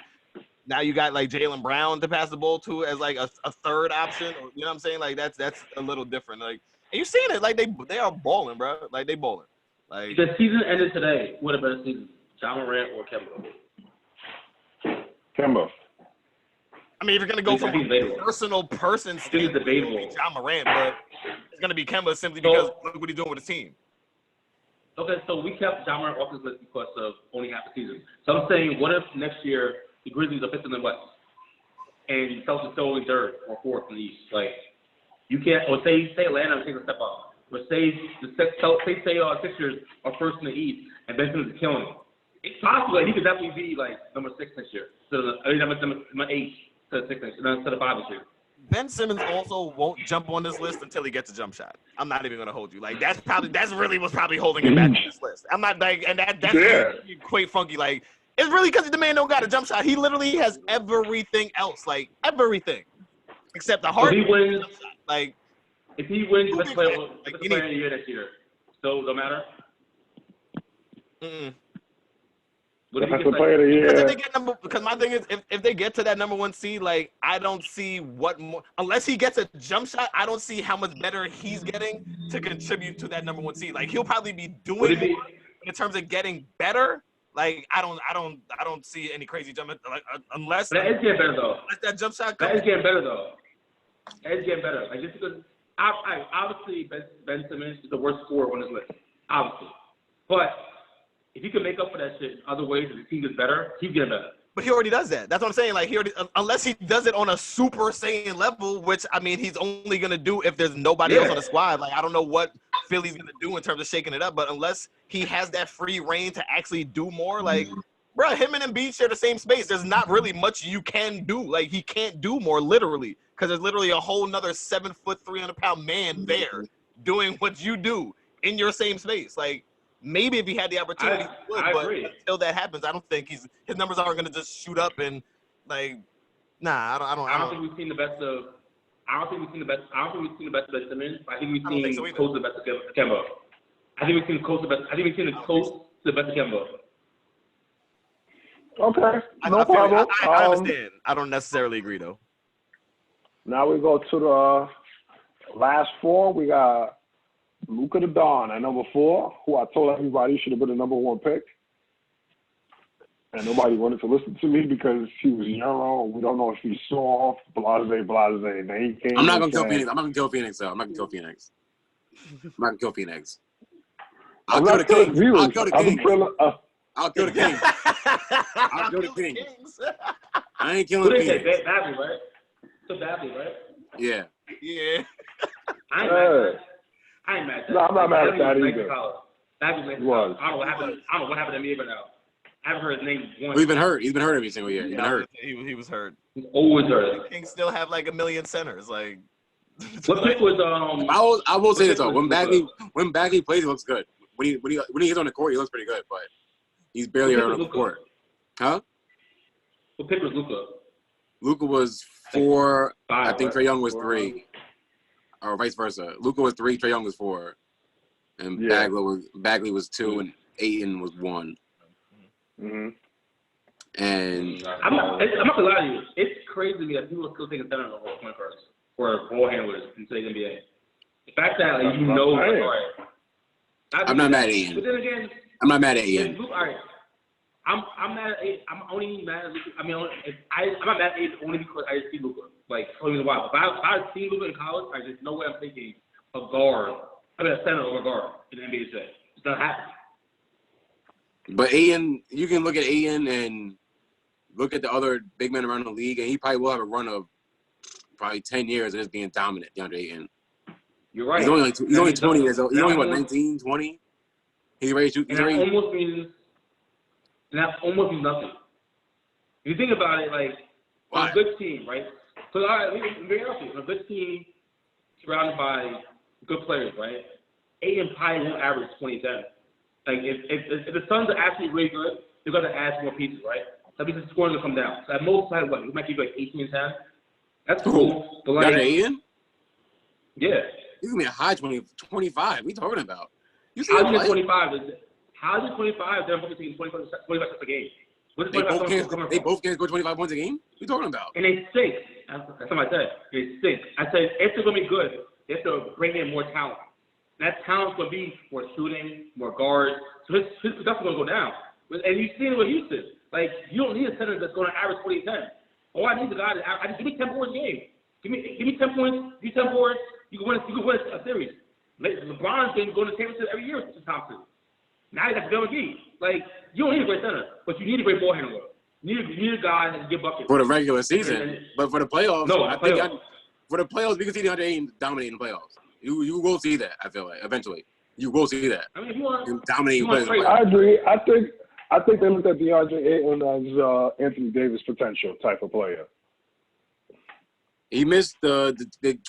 now you got like Jaylen Brown to pass the ball to as like a third option. You know what I'm saying? Like that's a little different. Like, and you seen it? Like they are balling, bro. Like they balling. Like the season ended today. What a better season, Ja Morant or Kemba? Kemba. I mean, if you're gonna go from a personal person, it's debatable. Ja Morant, but it's gonna be Kemba simply because look what he's doing with his team. Okay, so we kept Ja Morant off this list because of only half the season. So I'm saying, what if next year the Grizzlies are 5th in the West and Celtics still only 3rd or 4th in the East? Like, you can't, or say Atlanta takes a step up, or say Sixers are 1st in the East and Ben Simmons is killing them. It's possible that he could definitely be like number 6 next year, number 8 to 6 next year, instead of 5 this year. Ben Simmons also won't jump on this list until he gets a jump shot. I'm not even gonna hold you. Like that's really what's probably holding him back on this list. I'm not like, and that's really quite funky. Like it's really because the man don't got a jump shot. He literally has everything else, like everything, except the heart. If he wins, like if he wins, let's play of the year next year. So don't matter. Defensive player of the year. Because my thing is, if they get to that number 1 seed, like I don't see what more unless he gets a jump shot. I don't see how much better he's getting to contribute to that number 1 seed. Like he'll probably be doing more in terms of getting better. Like I don't see any crazy jump unless. But that is getting better though. Unless that jump shot. That is getting better though. That is getting better. Like just because obviously Ben Simmons is the worst scorer on this list, obviously, but. If he can make up for that shit in other ways and the team gets better, he's getting better. But he already does that. That's what I'm saying. Like unless he does it on a Super Saiyan level, which I mean he's only gonna do if there's nobody else on the squad. Like I don't know what Philly's gonna do in terms of shaking it up, but unless he has that free reign to actually do more, like bro, him and Embiid share the same space. There's not really much you can do. Like he can't do more literally because there's literally a whole nother 7 foot 300-pound man there doing what you do in your same space. Like maybe if he had the opportunity, he would. But agree. until that happens, I don't think his numbers aren't going to just shoot up and like. Nah, I don't think we've seen the best of. I don't think we've seen the best of Ben Simmons. I think we've seen so close to the best of Kemba. I think we've seen close to the best. I think we've seen close to the best of Kemba. Okay, no problem. I understand. I don't necessarily agree though. Now we go to the last four. We got Luka the Don at number 4, who I told everybody should have been the number 1 pick. And nobody wanted to listen to me because he was young. We don't know if he's soft, blase. Then he came. I'm not gonna kill Phoenix. I'm not gonna kill Phoenix. Though. I'm not gonna kill Phoenix. I'll kill the Kings. I'll kill the Kings. I'll kill the Kings. I'll kill the Kings. I ain't killing the Kings. Badly, right? So badly, right? Yeah. Yeah. I ain't mad at that. No, I'm not mad at that either. I don't know what happened to me even now. I haven't heard his name once. Well, he's been hurt every single year. He's been hurt. He was hurt. He's always hurt. The Kings still have like a million centers. Like, what pick was I will say this though. When Bagley plays, he looks good. When he gets on the court, he looks pretty good. But he's barely on the court. Huh? What pick was Luka? Luka was 4. I think Trae Young was 3, or vice versa. Luka was 3. Trae Young was 4, and Bagley was 2, and Ayton was 1. Mm-hmm. And I'm not gonna lie to you. It's crazy to me that people are still taking center over point guards or ball handlers in today's NBA. The fact that I'm not mad at Ian. But then again, I'm not mad at Ian. All right. I'm mad at Aiden. I'm only mad at Luka. I mean, I'm not mad at Aiden only because I just see Luka. Like, tell me why. If I see Luka in college, there's no way I'm thinking a center over a guard in the NBA today. It's not happening. But Aiden, you can look at Aiden and look at the other big men around the league, and he probably will have a run of probably 10 years of just being dominant, DeAndre Ayton. You're right. He's only 20 years old. He's only, 19, 20? He's ready to shoot. That almost means nothing. If you think about it, like, on a good team, right? So, all right, very honestly, on a good team surrounded by good players, right? Ayton probably won't average 20-10. Like, if the Suns are actually really good, they're going to add some more pieces, right? That means the scoring will come down. So at most, we might give you like 18-10. That's cool. But like, Ian? Yeah. He's going to be a high 25. What are you talking about? You see how is it 25? How is it 25? They're taking 25 shots a game. They both can't score 25 points a game? What are you talking about? And they stink. That's what I said. They stink. I said, if they're going to be good, they have to bring in more talent. That talent's going to be more shooting, more guards. So his production going to go down. And you've seen it with Houston. Like, you don't need a center that's going to average 20-10. All I need is a guy I just give me 10 boards a game. Give me 10 points, give me 10 boards, you can win a series. LeBron's been going to championship every year with Thompson. Now you got Bill McGee. Like, you don't need a great center, but you need a great ball handler. You need a guy that can give buckets. For the regular season. But for the playoffs, for the playoffs, we can see DeAndre Ayton dominating the playoffs. You will see that, I feel like, eventually. You will see that. I mean, if you want dominating playoffs. I agree. I think they looked at DeAndre Ayton as Anthony Davis potential type of player. He missed the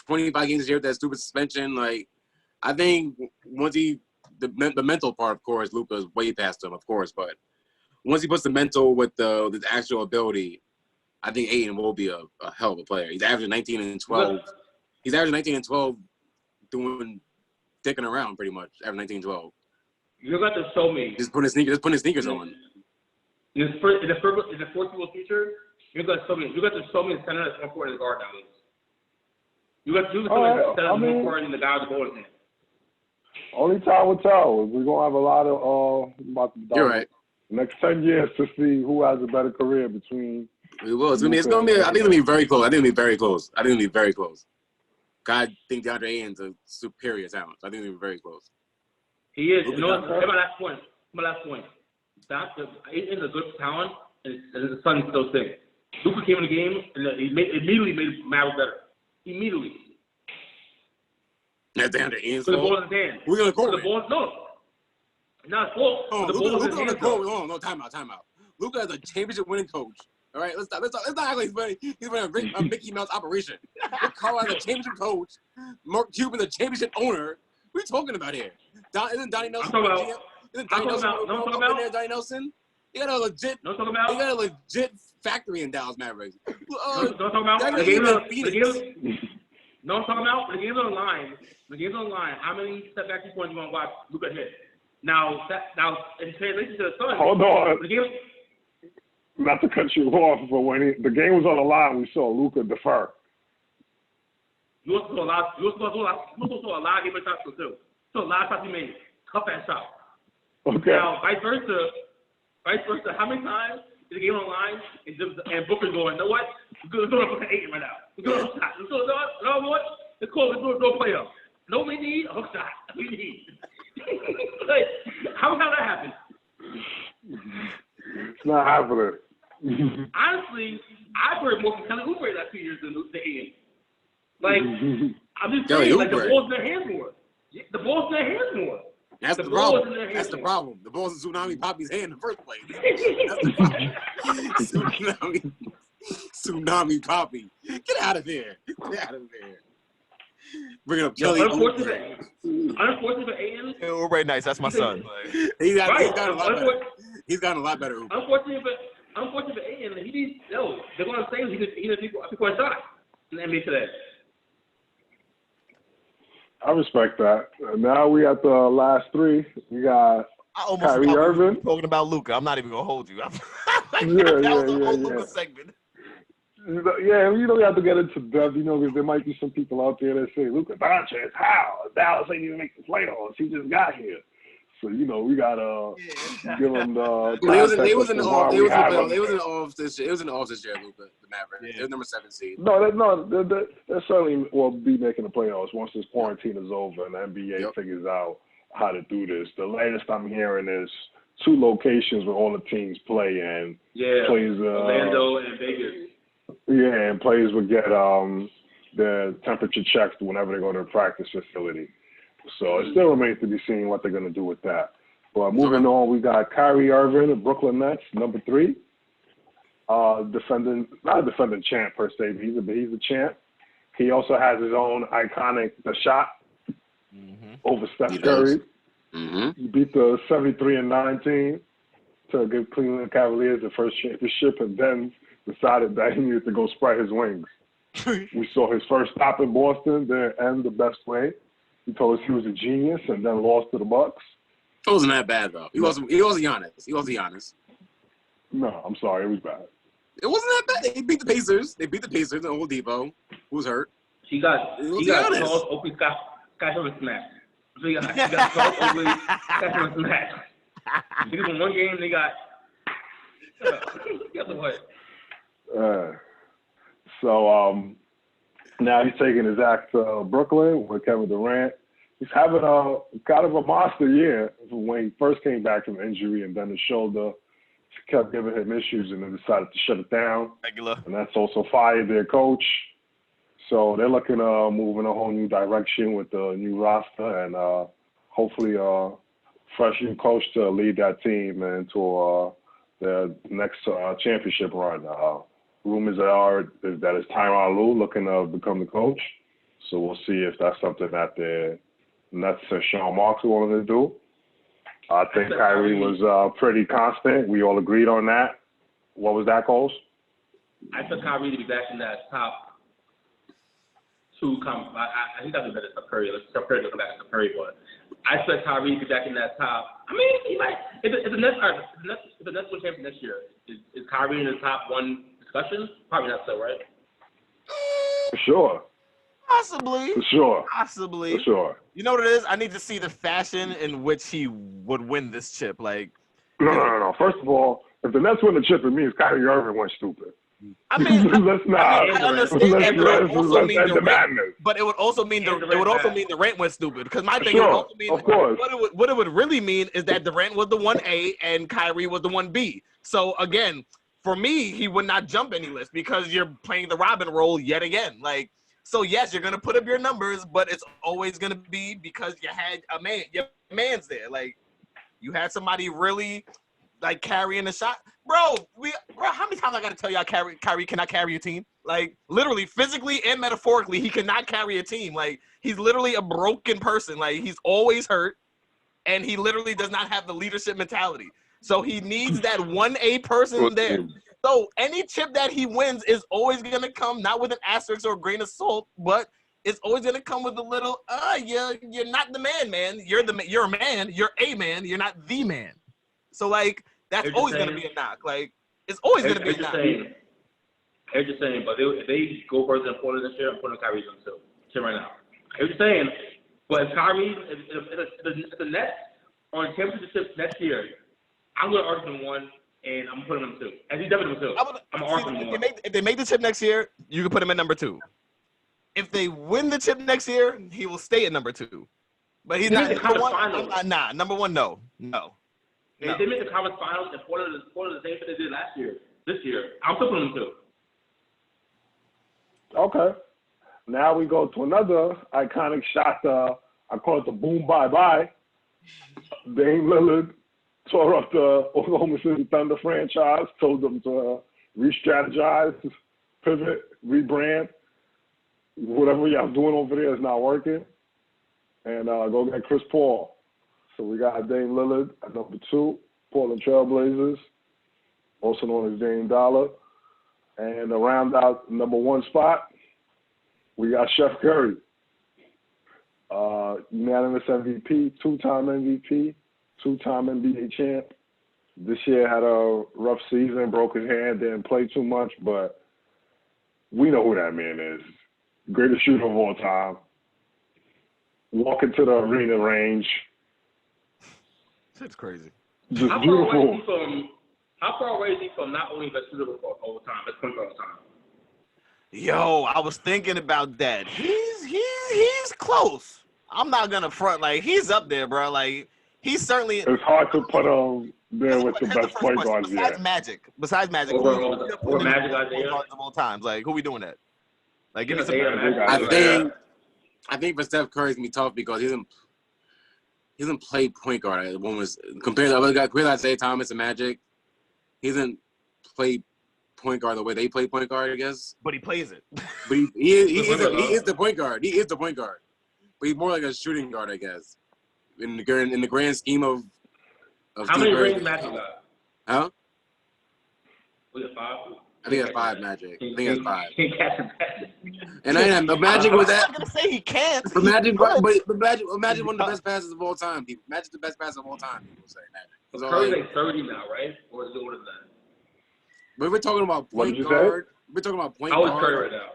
25 games this year with that stupid suspension. Like, I think once the mental part, of course, Luka's way past him, of course. But once he puts the mental with the actual ability, I think Ayton will be a hell of a player. He's averaging 19 and 12. He's averaging 19 and 12 doing dicking around pretty much, averaging 19 and 12. You're going to show me. Just putting his sneakers on. In the foreseeable future, you're going to show me. You're going to show me the center that's more important than the guard nowadays. You're going to show me the center that's more important than the guy with the ball in his hand. Only time will tell. We're going to have a lot of you're right. Next 10 years to see who has a better career between. We will. I think it's going to be very close. I think it'll be very close. God, I think DeAndre Ayton's a superior talent. I think it'll be very close. He is. You know, my last point. Ayton's a good talent, and the Suns still stink. Luka came in the game, and he immediately made Mavericks better. Immediately. That's DeAndre Ayton's fault. The ball in his hand. We're going to court. No. Not his fault. Luka on the court. No, time out. Luka is a championship-winning coach. All right, let's not act like he's running a Mickey Mouse operation. Carl is a championship coach. Mark Cuban's a championship owner. What are you talking about here? Isn't Donnie Nelson? Isn't Johnny Nelson up in there, Johnny Nelson? He got a legit. No talk about. He got a legit factory in Dallas Mavericks. No talk about. The game's on the line. The game's on the line. How many step back 2 points you want to watch Luka hit? Now in translation to the Suns. Hold on. The game. Not to cut you off, but when the game was on the line, we saw Luka defer. You also saw a lot of game shots too. So a lot of shots he made. Tough ass shot. Okay. Now vice versa. How many times is the game on the line and Booker's going, you know what? We're going to put an 8 right now. We're going to shot. Let's go, you know what? It's cool. Let's do a playoff. No, we need a hook shot. We need. Like, how that happen? It's not happening. Honestly, I've heard more from Kelly Oubre last 2 years than the Ian. Like, I'm just Kelly saying, like, the Oubre. ball's in their hands more. The ball's in their hands more. That's the problem. That's the problem. The ball's in Tsunami Poppy's hand in the first place. That's the problem. Tsunami Poppy. Get out of there. Get out of there. Bringing up Kelly Oubre. Unfortunately for Aiden. Oubre nice. That's my son. He's gotten a lot better. He's gotten a lot better. Unfortunately for Aiden, they're going to say he does people shot in the NBA today. I respect that. Now we at the last three. We got Kyrie Irving. Talking about Luka. I'm not even gonna hold you. Yeah. Segment. Yeah, we have to get into depth, because there might be some people out there that say, Luka Doncic, how? Dallas ain't even make the playoffs. He just got here. So, we got to give them the They was in the off this year, Luka, the Mavericks. Yeah. They're number 7 seed. They certainly will be making the playoffs once this quarantine is over and the NBA figures out how to do this. The latest I'm hearing is 2 locations where all the teams play and plays Orlando and Vegas. Yeah, and players would get their temperature checked whenever they go to a practice facility. So it still remains to be seen what they're going to do with that. But moving on, we got Kyrie Irving, the Brooklyn Nets, number 3. Not a defending champ per se, but he's a champ. He also has his own iconic shot over Steph Curry. Mm-hmm. He beat the 73-9 team to give Cleveland Cavaliers the first championship, and then decided that he needed to go spread his wings. We saw his first stop in Boston, then end the best way. He told us he was a genius, and then lost to the Bucks. It wasn't that bad though. He wasn't Giannis. No, I'm sorry, it was bad. It wasn't that bad. They beat the Pacers. They beat the Pacers in Oladipo, who's hurt. He got Charles Oakley Scott Hillman smash. So he got Charles Oakley Scott Hillman smash. Because in one game they got the what? So now he's taking his act to Brooklyn with Kevin Durant. He's having kind of a monster year when he first came back from injury, and then the shoulder kept giving him issues, and then decided to shut it down. Regular. And that's also fired their coach. So they're looking to move in a whole new direction with the new roster, and hopefully a fresh new coach to lead that team into the next championship run. Rumors are that it's Tyronn Lue looking to become the coach. So we'll see if that's something that the Nets and Sean Marks are willing to do. I think Kyrie was pretty constant. We all agreed on that. What was that, Coles? I took Kyrie to be back in that top 2. I think that's a better Steph Curry. Steph Curry doesn't come back to Curry, but I expect Kyrie to be back in that top. I mean, he might. If the Nets win champion next year, is Kyrie in the top 1 discussion? Probably not so, right? For sure. Possibly. For sure. Possibly. For sure. You know what it is? I need to see the fashion in which he would win this chip. Like, No. First of all, if the Nets win the chip, it means Kyrie Irving went stupid. I mean, let's not. I understand that, but it would also mean the madness. But it would also mean Durant went stupid. Because my thing Sure, would also mean of course. what it would really mean is that Durant was the 1A and Kyrie was the 1B. So again, for me, he would not jump any list because you're playing the Robin role yet again. Like, so yes, you're gonna put up your numbers, but it's always gonna be because you had your man's there. Like, you had somebody really like carrying the shot. Bro, how many times I gotta tell y'all Kyrie cannot carry a team? Like, literally, physically and metaphorically, he cannot carry a team. Like, he's literally a broken person. Like, he's always hurt. and he literally does not have the leadership mentality. So he needs that 1A person there. So any chip that he wins is always going to come, not with an asterisk or a grain of salt, but it's always going to come with a little, you're not the man. You're a man. You're a man. You're not the man. So, like, that's always going to be a knock. Like, it's always going to be a knock. I'm just saying, but if they go further than Portland this year, I'm putting Kyrie on too. Right now. I'm just saying, but if Kyrie, if the Nets on championship next year, I'm going to argue them 1, and I'm putting them 2. And he's definitely 2. I'm arguing them 1. If they make the chip next year, you can put him at number 2. If they win the chip next year, he will stay at number 2. But he's not number 1. Nah, number 1, no. If they make the conference finals and Portland the same thing they did last year, this year, I'm still putting them 2. Okay. Now we go to another iconic shot. I call it the boom bye-bye. Dame Lillard tore up the Oklahoma City Thunder franchise, told them to re-strategize, pivot, rebrand. Whatever y'all doing over there is not working. And go get Chris Paul. So we got Dame Lillard at number 2, Portland Trailblazers, also known as Dame Dollar. And to round out number 1 spot, we got Chef Curry. Unanimous MVP, 2-time MVP, 2-time NBA champ. This year had a rough season, broke his hand, didn't play too much, but we know who that man is. Greatest shooter of all time. Walking to the arena range. That's crazy. Just beautiful. How far away is he from not only best shooter of all time, best point guard of all time? Yo, I was thinking about that. He's close. I'm not gonna front. Like, he's up there, bro. Like, he's certainly. It's hard to put him there with the best point guards yet. Besides Magic, or Magic of all times. Like, who we doing that? Like, give me some. I think for Steph Curry, it's gonna be tough because he doesn't play point guard. One was compared to other guys, compared to Isaiah Thomas and Magic, he doesn't play point guard the way they play point guard, I guess. But he plays it. But he is the point guard. He is the point guard. But he's more like a shooting guard, I guess. In the grand scheme of how many rings Magic got? Huh? Was it 5? I think it's 5 Magic. I think it's 5. Can't catch him. And Magic was that. I'm not gonna say he can't. But Magic, but Magic one of the best passes of all time. People, Magic's the best passer of all time. People say Magic. So Curry's like 30 now, right? Or is it older than that? But we're talking about point guard. We're talking about point guard. How old is Curry right now?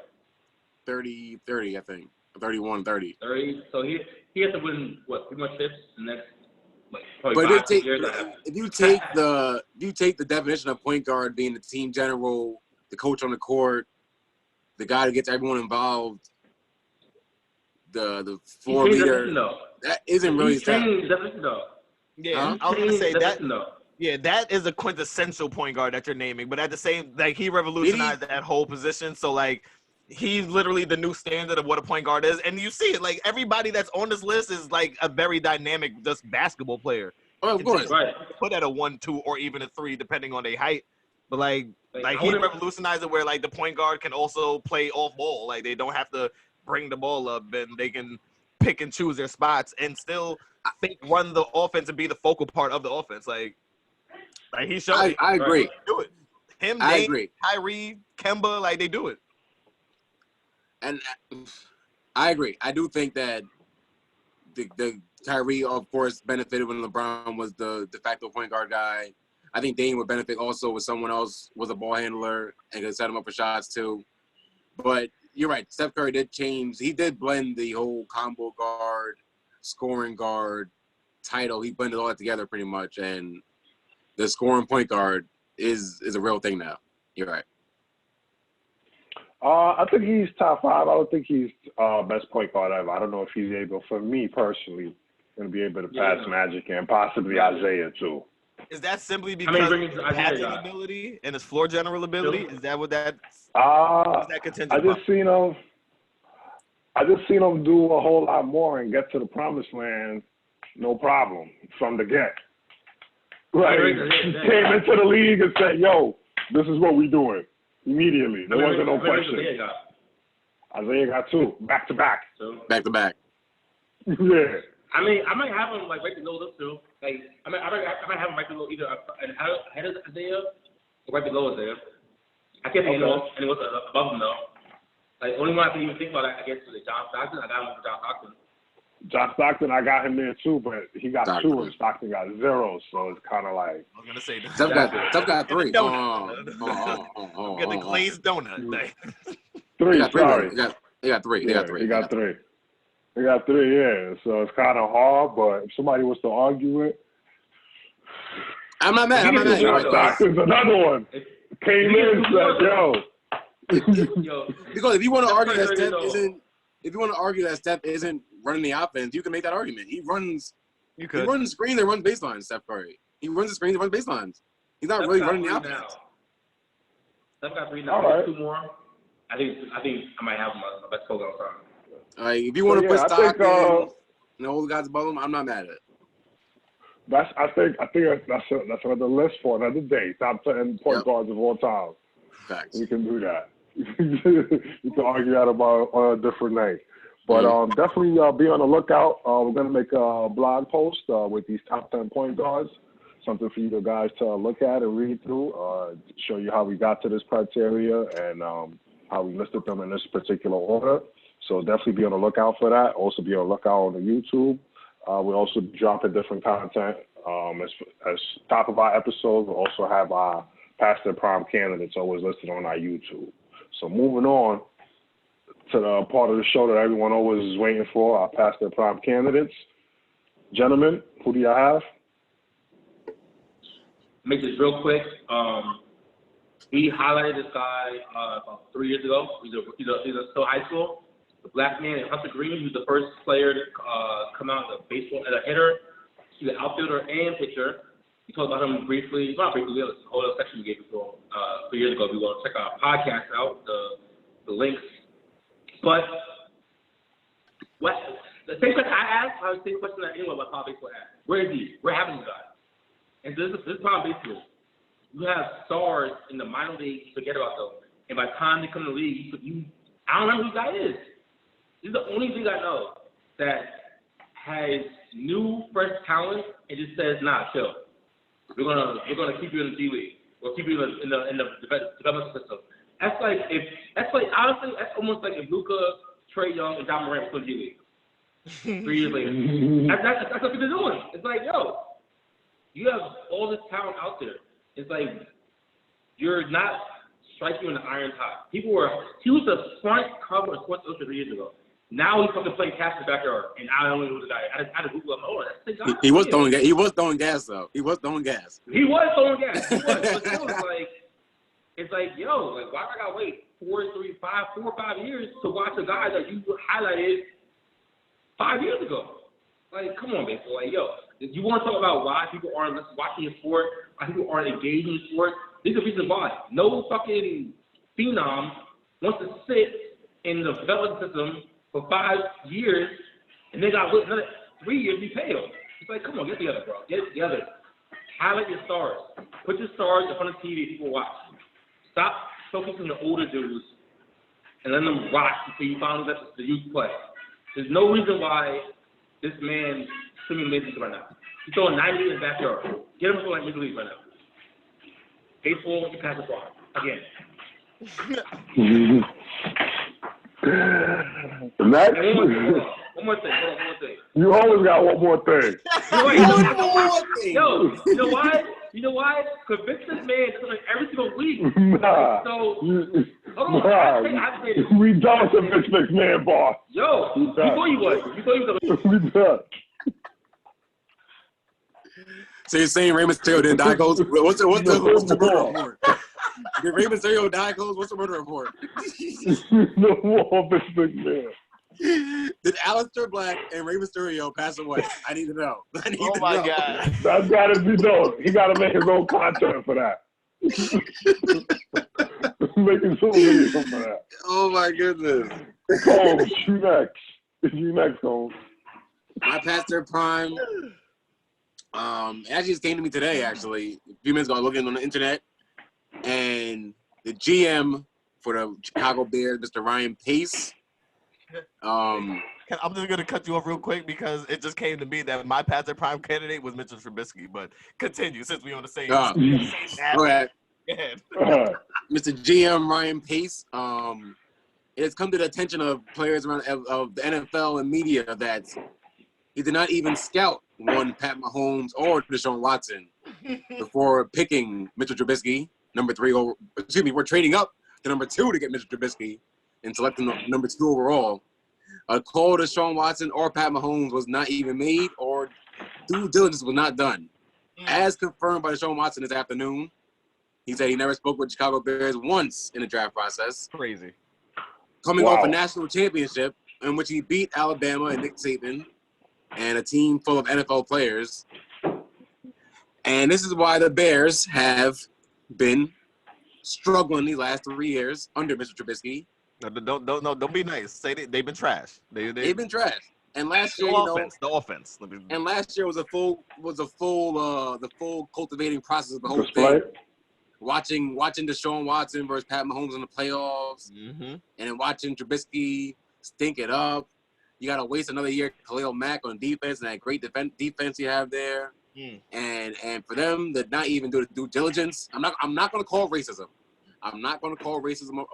30, I think. 31, 30. 30. So he has to win what? 3 more chips the next like but 5 years. If you take the definition of point guard being the team general, the coach on the court, the guy that gets everyone involved, the floor leader, that isn't really Steph. Yeah, I was gonna say that. Yeah, that is a quintessential point guard that you're naming. But at the same, like, he revolutionized that whole position. So, like, he's literally the new standard of what a point guard is. And you see it. Like, everybody that's on this list is, like, a very dynamic just basketball player. Oh, of course. Right. Put at a 1, 2, or even a 3, depending on their height. But, like he revolutionized it where, like, the point guard can also play off ball. Like, they don't have to bring the ball up, and they can pick and choose their spots and still run the offense and be the focal part of the offense. Like he showed. I agree. Do it. Him, I Dame, agree. Kyrie, Kemba, like, they do it. And I agree. I do think that the Kyrie, of course, benefited when LeBron was the de facto point guard guy. I think Dame would benefit also with someone else was a ball handler and could set him up for shots too. But you're right. Steph Curry did change. He did blend the whole combo guard, scoring guard title. He blended all that together pretty much. And the scoring point guard is a real thing now. You're right. I think he's top 5. I don't think he's best point guard ever. I don't know if he's able, for me personally, going to be able to pass Magic and possibly Isaiah too. Is that simply because of his passing ability and his floor general ability? Is that what that? That contingent? I just seen him do a whole lot more and get to the promised land, no problem from the get. Like, he came into the league and said, "Yo, this is what we doing." Immediately, there wasn't no question. Isaiah got 2, back to back. Back to back. Yeah. I mean, I might have him like right below this too. Like, I might have him right below either ahead of Isaiah or right below Isaiah. I can't think anyone above him though. Like, only one I can even think about, I guess, is John Stockton. I got him for John Stockton. John Stockton, I got him there too, but he got Stockton. 2 and Stockton got 0, so it's kind of like. I was gonna say Tough got 3. I'm getting a glazed donut. 3. Sorry. They got 3. He got 3. They got 3, yeah. So it's kind of hard, but if somebody was to argue it, I'm not mad. Stockton's another one. Came in and said, yo. Because if you want to argue that Steph isn't running the offense, you can make that argument. He runs screens and runs baselines, Steph Curry. He runs the screens and runs baselines. He's not really running the offense. Steph got 3 now. Right. 2 more. I think I might have my best player all time. If you want to put Stockton and all the guys above him, I'm not mad at it. I think that's another list for another day. Top 10 point guards of all time. Facts. We can do that. We can argue that about on a different night. But definitely be on the lookout. We're going to make a blog post with these top 10 point guards, something for you guys to look at and read through, show you how we got to this criteria and how we listed them in this particular order. So definitely be on the lookout for that. Also be on the lookout on the YouTube. We'll also be dropping different content. As top of our episodes, we'll also have our past and prime candidates always listed on our YouTube. So moving on to the part of the show that everyone always is waiting for, our past and prime candidates. Gentlemen, who do you have? Make this real quick. We highlighted this guy about 3 years ago. He's still high school. The black man, Hunter Green, who's the first player to come out as a baseball as a hitter. He's an outfielder and pitcher. We talked about him briefly. Not briefly. We have a whole section we gave you 3 years ago. If you want to check our podcast out, the links. But the same question I asked, the same question that anyone about Palm Baseball asked. Where is he? Where happened to guy? And this is Palm Baseball. You have stars in the minor league. You forget about them. And by the time they come to the league, I don't know who the guy is. This is the only thing I know that has new, fresh talent and just says, nah, chill. We're gonna keep you in the G League. We'll keep you in the development system. Honestly, that's almost like if Luka, Trae Young, and John Morant were in the G League 3 years later. That's what they're doing. It's like, yo, you have all this talent out there. It's like you're not striking in the iron hot. He was the front cover of Sports Illustrated 3 years ago. Now he's fucking playing catch in the backyard, and I don't know who the guy. I just Google him. Oh, that's the guy. He was throwing gas. He was throwing gas, though. He was throwing gas. But still, it's like, yo, like, why do I gotta wait 4 or 5 years to watch a guy that you highlighted 5 years ago? Like, come on, baseball. Like, yo, if you want to talk about why people aren't watching your sport, why people aren't engaging in sport, these are the reasons why. No fucking phenom wants to sit in the development system for 5 years, and they got another 3 years we pay them. It's like, come on, get together, bro. Get together. Highlight your stars. Put your stars in front of TV people watch. Stop focusing on the older dudes and let them rock until you finally let the youth play. There's no reason why this man swimming Major League right now. He's throwing 90 in his backyard. Get him to like Major League right now. Baseball, you pass the ball. Again. Next. One more thing. You always got one more thing. Yo, you know why? You know why? Because Vince McMahon does it every single week. Nah. So, hold on. We done with the Vince McMahon boss. Yo, you thought you was. We done. So you're saying Rey Mysterio didn't die, Coles? What's the murder report? Did Rey Mysterio die, Coles? What's the murder report? No more Vince McMahon. Did Aleister Black and Rey Mysterio pass away? I need to know. Oh my God. That's gotta be known. He gotta make his own content for that. Making some videos for that. Oh my goodness. Coles, you next. You next, Coles. My past their prime. It actually just came to me today, actually. A few minutes ago, I was looking on the internet, and the GM for the Chicago Bears, Mr. Ryan Pace, I'm just gonna cut you off real quick because it just came to me that my past their prime candidate was Mitchell Trubisky. But continue since we on the same. All right. Go ahead. Mr. GM Ryan Pace. It has come to the attention of players around of the NFL and media that he did not even scout one Pat Mahomes or Deshaun Watson before picking Mitchell Trubisky, number 3. We're trading up to number 2 to get Mitchell Trubisky and selecting the number 2 overall. A call to Deshaun Watson or Pat Mahomes was not even made, or due diligence was not done. As confirmed by Deshaun Watson this afternoon, he said he never spoke with Chicago Bears once in the draft process. Crazy. Coming off a national championship in which he beat Alabama and Nick Saban and a team full of NFL players. And this is why the Bears have been struggling these last 3 years under Mr. Trubisky. No, don't be nice. Say they've been trash. They've been trash. And last year, the offense. And last year was the full cultivating process of the whole Display. thing. Watching Deshaun Watson versus Pat Mahomes in the playoffs, and then watching Trubisky stink it up. You got to waste another year, Khalil Mack on defense and that great defense you have there. And for them to not even do the due diligence, I'm not going to call racism.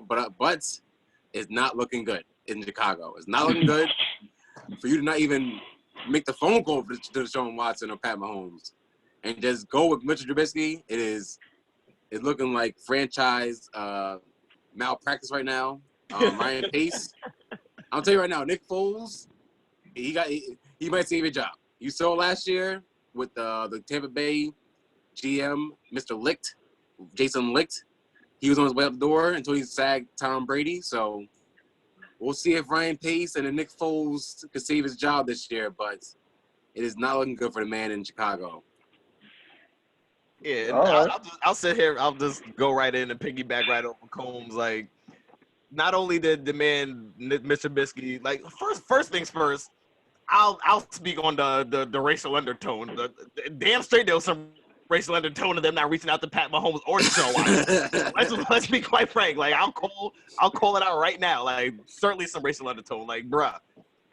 But it's not looking good in Chicago. It's not looking good for you to not even make the phone call to Deshaun Watson or Pat Mahomes and just go with Mitchell Trubisky. It's looking like franchise malpractice right now. Ryan Pace. I'll tell you right now, Nick Foles, he might save a job. You saw last year with the Tampa Bay GM, Mr. Licht, Jason Licht. He was on his way out the door until he sagged Tom Brady. So we'll see if Ryan Pace and Nick Foles could save his job this year, but it is not looking good for the man in Chicago. Yeah, right. I'll sit here. I'll just go right in and piggyback right over Combs. Like, not only did the man, Mr. Trubisky, like first things first. I'll speak on the racial undertone. The damn straight there was some racial undertone of them not reaching out to Pat Mahomes or Deshaun Watson. let's be quite frank. Like, I'll call it out right now. Like, certainly some racial undertone. Like, bruh.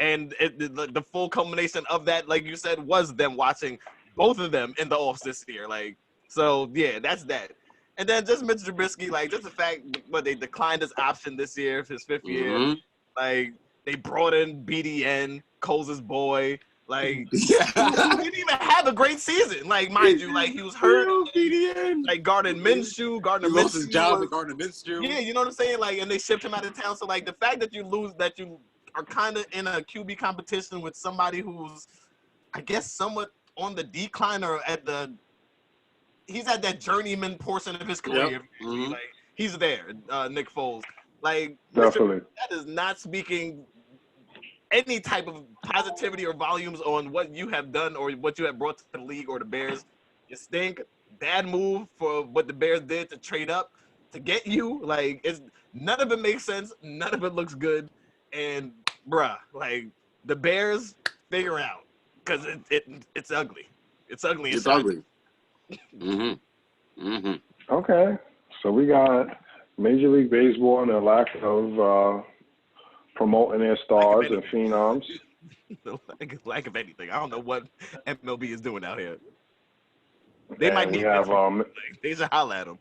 And the full culmination of that, like you said, was them watching both of them in the offs this year. Like. So, yeah, that's that. And then just Mitchell Trubisky, like, just the fact that they declined his option this year, his 5th year. Like, they brought in BDN, Coles' boy. Like, he didn't even have a great season. Like, mind you, like, he was hurt. BDN. Like, Gardner Minshew. He lost his job at Gardner Minshew. Yeah, you know what I'm saying? Like, and they shipped him out of town. So, like, the fact that you are kind of in a QB competition with somebody who's, I guess, somewhat on the decline or he's at that journeyman portion of his career. Yep. Like, he's there, Nick Foles. Like, definitely. That is not speaking any type of positivity or volumes on what you have done or what you have brought to the league or the Bears. You stink. Bad move for what the Bears did to trade up to get you. Like, none of it makes sense. None of it looks good. And, bruh, like, the Bears figure out because it's ugly. It's ugly. It's ugly. Okay, so we got Major League Baseball and the lack of promoting their stars and phenoms. Lack of anything. I don't know what MLB is doing out here. They might need they should holler at them.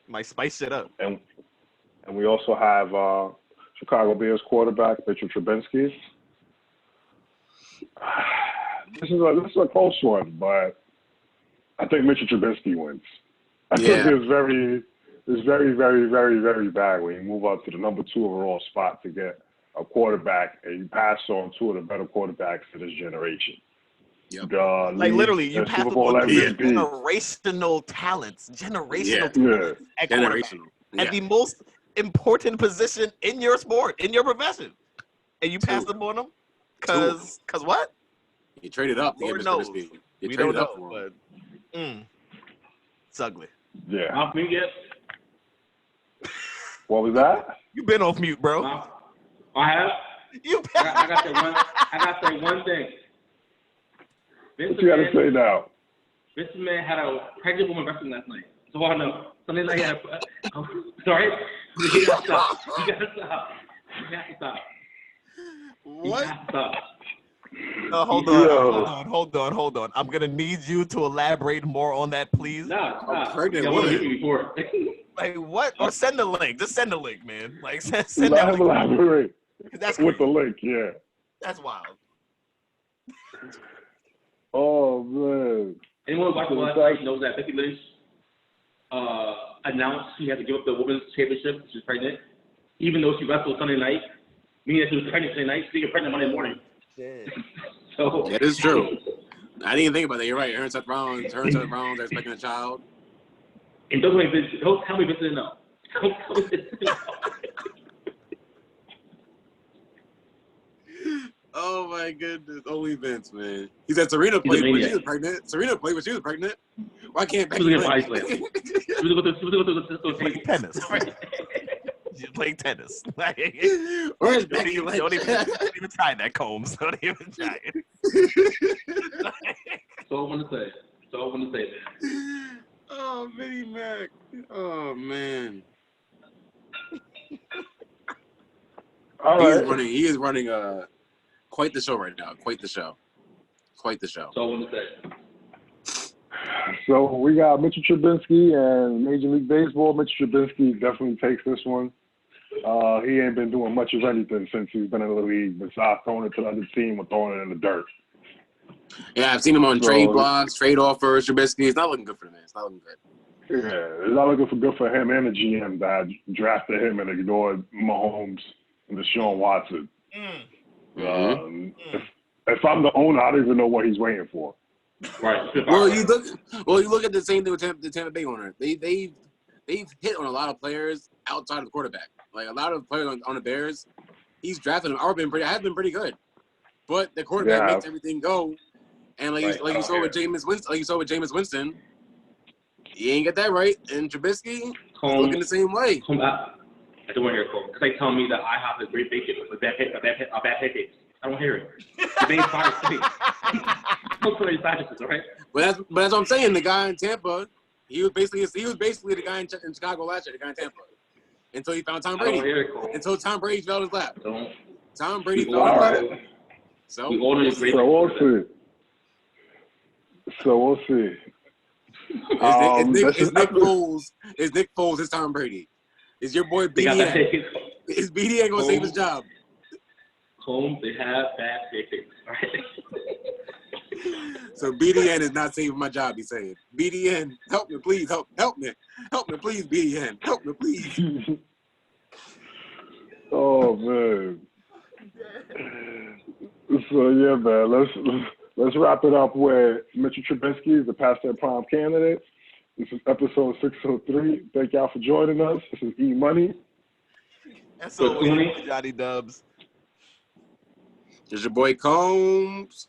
Might spice shit up. And we also have Chicago Bears quarterback Mitchell Trubisky. This is a close one, but I think Mitchell Trubisky wins. I think it's very, very, very, very bad when you move up to the number 2 overall spot to get a quarterback and you pass on 2 of the better quarterbacks of this generation. Yep. Like, literally, you pass on generational talents. Generational at quarterback. At the most important position in your sport, in your profession. And you pass them on them? Because what? You traded up to get Mr. Trubisky. We don't know, but it's ugly. Yeah. Off mute yet? What was that? You've been off mute, bro. I have. I got to say one thing. What you got to say now? This man had a pregnant woman wrestling last night. So I know. Sunday night he had sorry? You got to stop. You got to stop. What? Hold on. I'm gonna need you to elaborate more on that, please. Nah. Pregnant woman. before. Like what? Or send the link. Just send the link, man. Like send Let that him link. elaborate. That's with crazy. the link, yeah. That's wild. Oh man. Anyone who watched the last night knows that Becky Lynch announced she had to give up the women's championship. She's pregnant, even though she wrestled Sunday night. Meaning that she was pregnant Sunday night, she get pregnant Monday morning. So That is true. I didn't even think about that. You're right. Her and Seth Rollins are expecting a child. And don't tell me Vince didn't know. Don't tell me Vince didn't know. Oh my goodness. Only Vince, man. He said Serena played when she was pregnant. Serena played when she was pregnant. Why can't Becky Lynch? She was going to Play tennis. She's playing tennis. Where's Becky Lynch? Don't even try that, Combs. Don't even try it. That's all I want to say. Man. Oh, Vinnie Mac. Oh, man. He is running quite the show right now. Quite the show. That's all I want to say. So we got Mitchell Trubisky and Major League Baseball. Mitchell Trubisky definitely takes this one. He ain't been doing much of anything since he's been in the league besides throwing it to the other team or throwing it in the dirt. Yeah, I've seen him on trade blocks, trade offers. Trubisky, it's not looking good for the man. It's not looking good. Yeah, it's not looking good for him and the GM that drafted him and ignored Mahomes and Deshaun Watson. If I'm the owner, I don't even know what he's waiting for. Right. Well, you look at the same thing with the Tampa Bay owner. They've hit on a lot of players outside of the quarterback. Like a lot of players on the Bears, he's drafted them. Have been pretty good, but the quarterback makes everything go. And you saw with Jameis Winston, he ain't get that right. And Trubisky looking the same way. I don't want to hear it, Cole. Because they tell me that IHOP is great bacon with bad pancakes. I don't hear it. The main fire thing. Don't put any side dishes, all right? But that's what I'm saying. The guy in Tampa, he was basically the guy in Chicago last year. The guy in Tampa, until he found Tom Brady. I don't hear it, Cole. Until Tom Brady fell in his lap. Tom Brady fell in his lap. So we'll see. Is Nick Foles is Tom Brady? Is your boy BDN? Is BDN gonna save his job? Home, they have bad pancakes. All right. So BDN is not saving my job. He's saying, BDN, help me, please, help me, please, BDN, help me, please. Oh man. So yeah, man. Let's wrap it up with Mitchell Trubisky is the past their prime candidate. This is episode 603. Thank y'all for joining us. This is E Money. That's so Johnny Dubs. There's your boy Combs.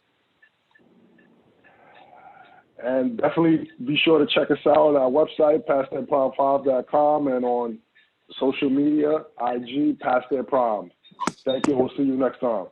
And definitely be sure to check us out on our website, pastthairprime5.com, and on social media, IG, Past Their Prime. Thank you. We'll see you next time.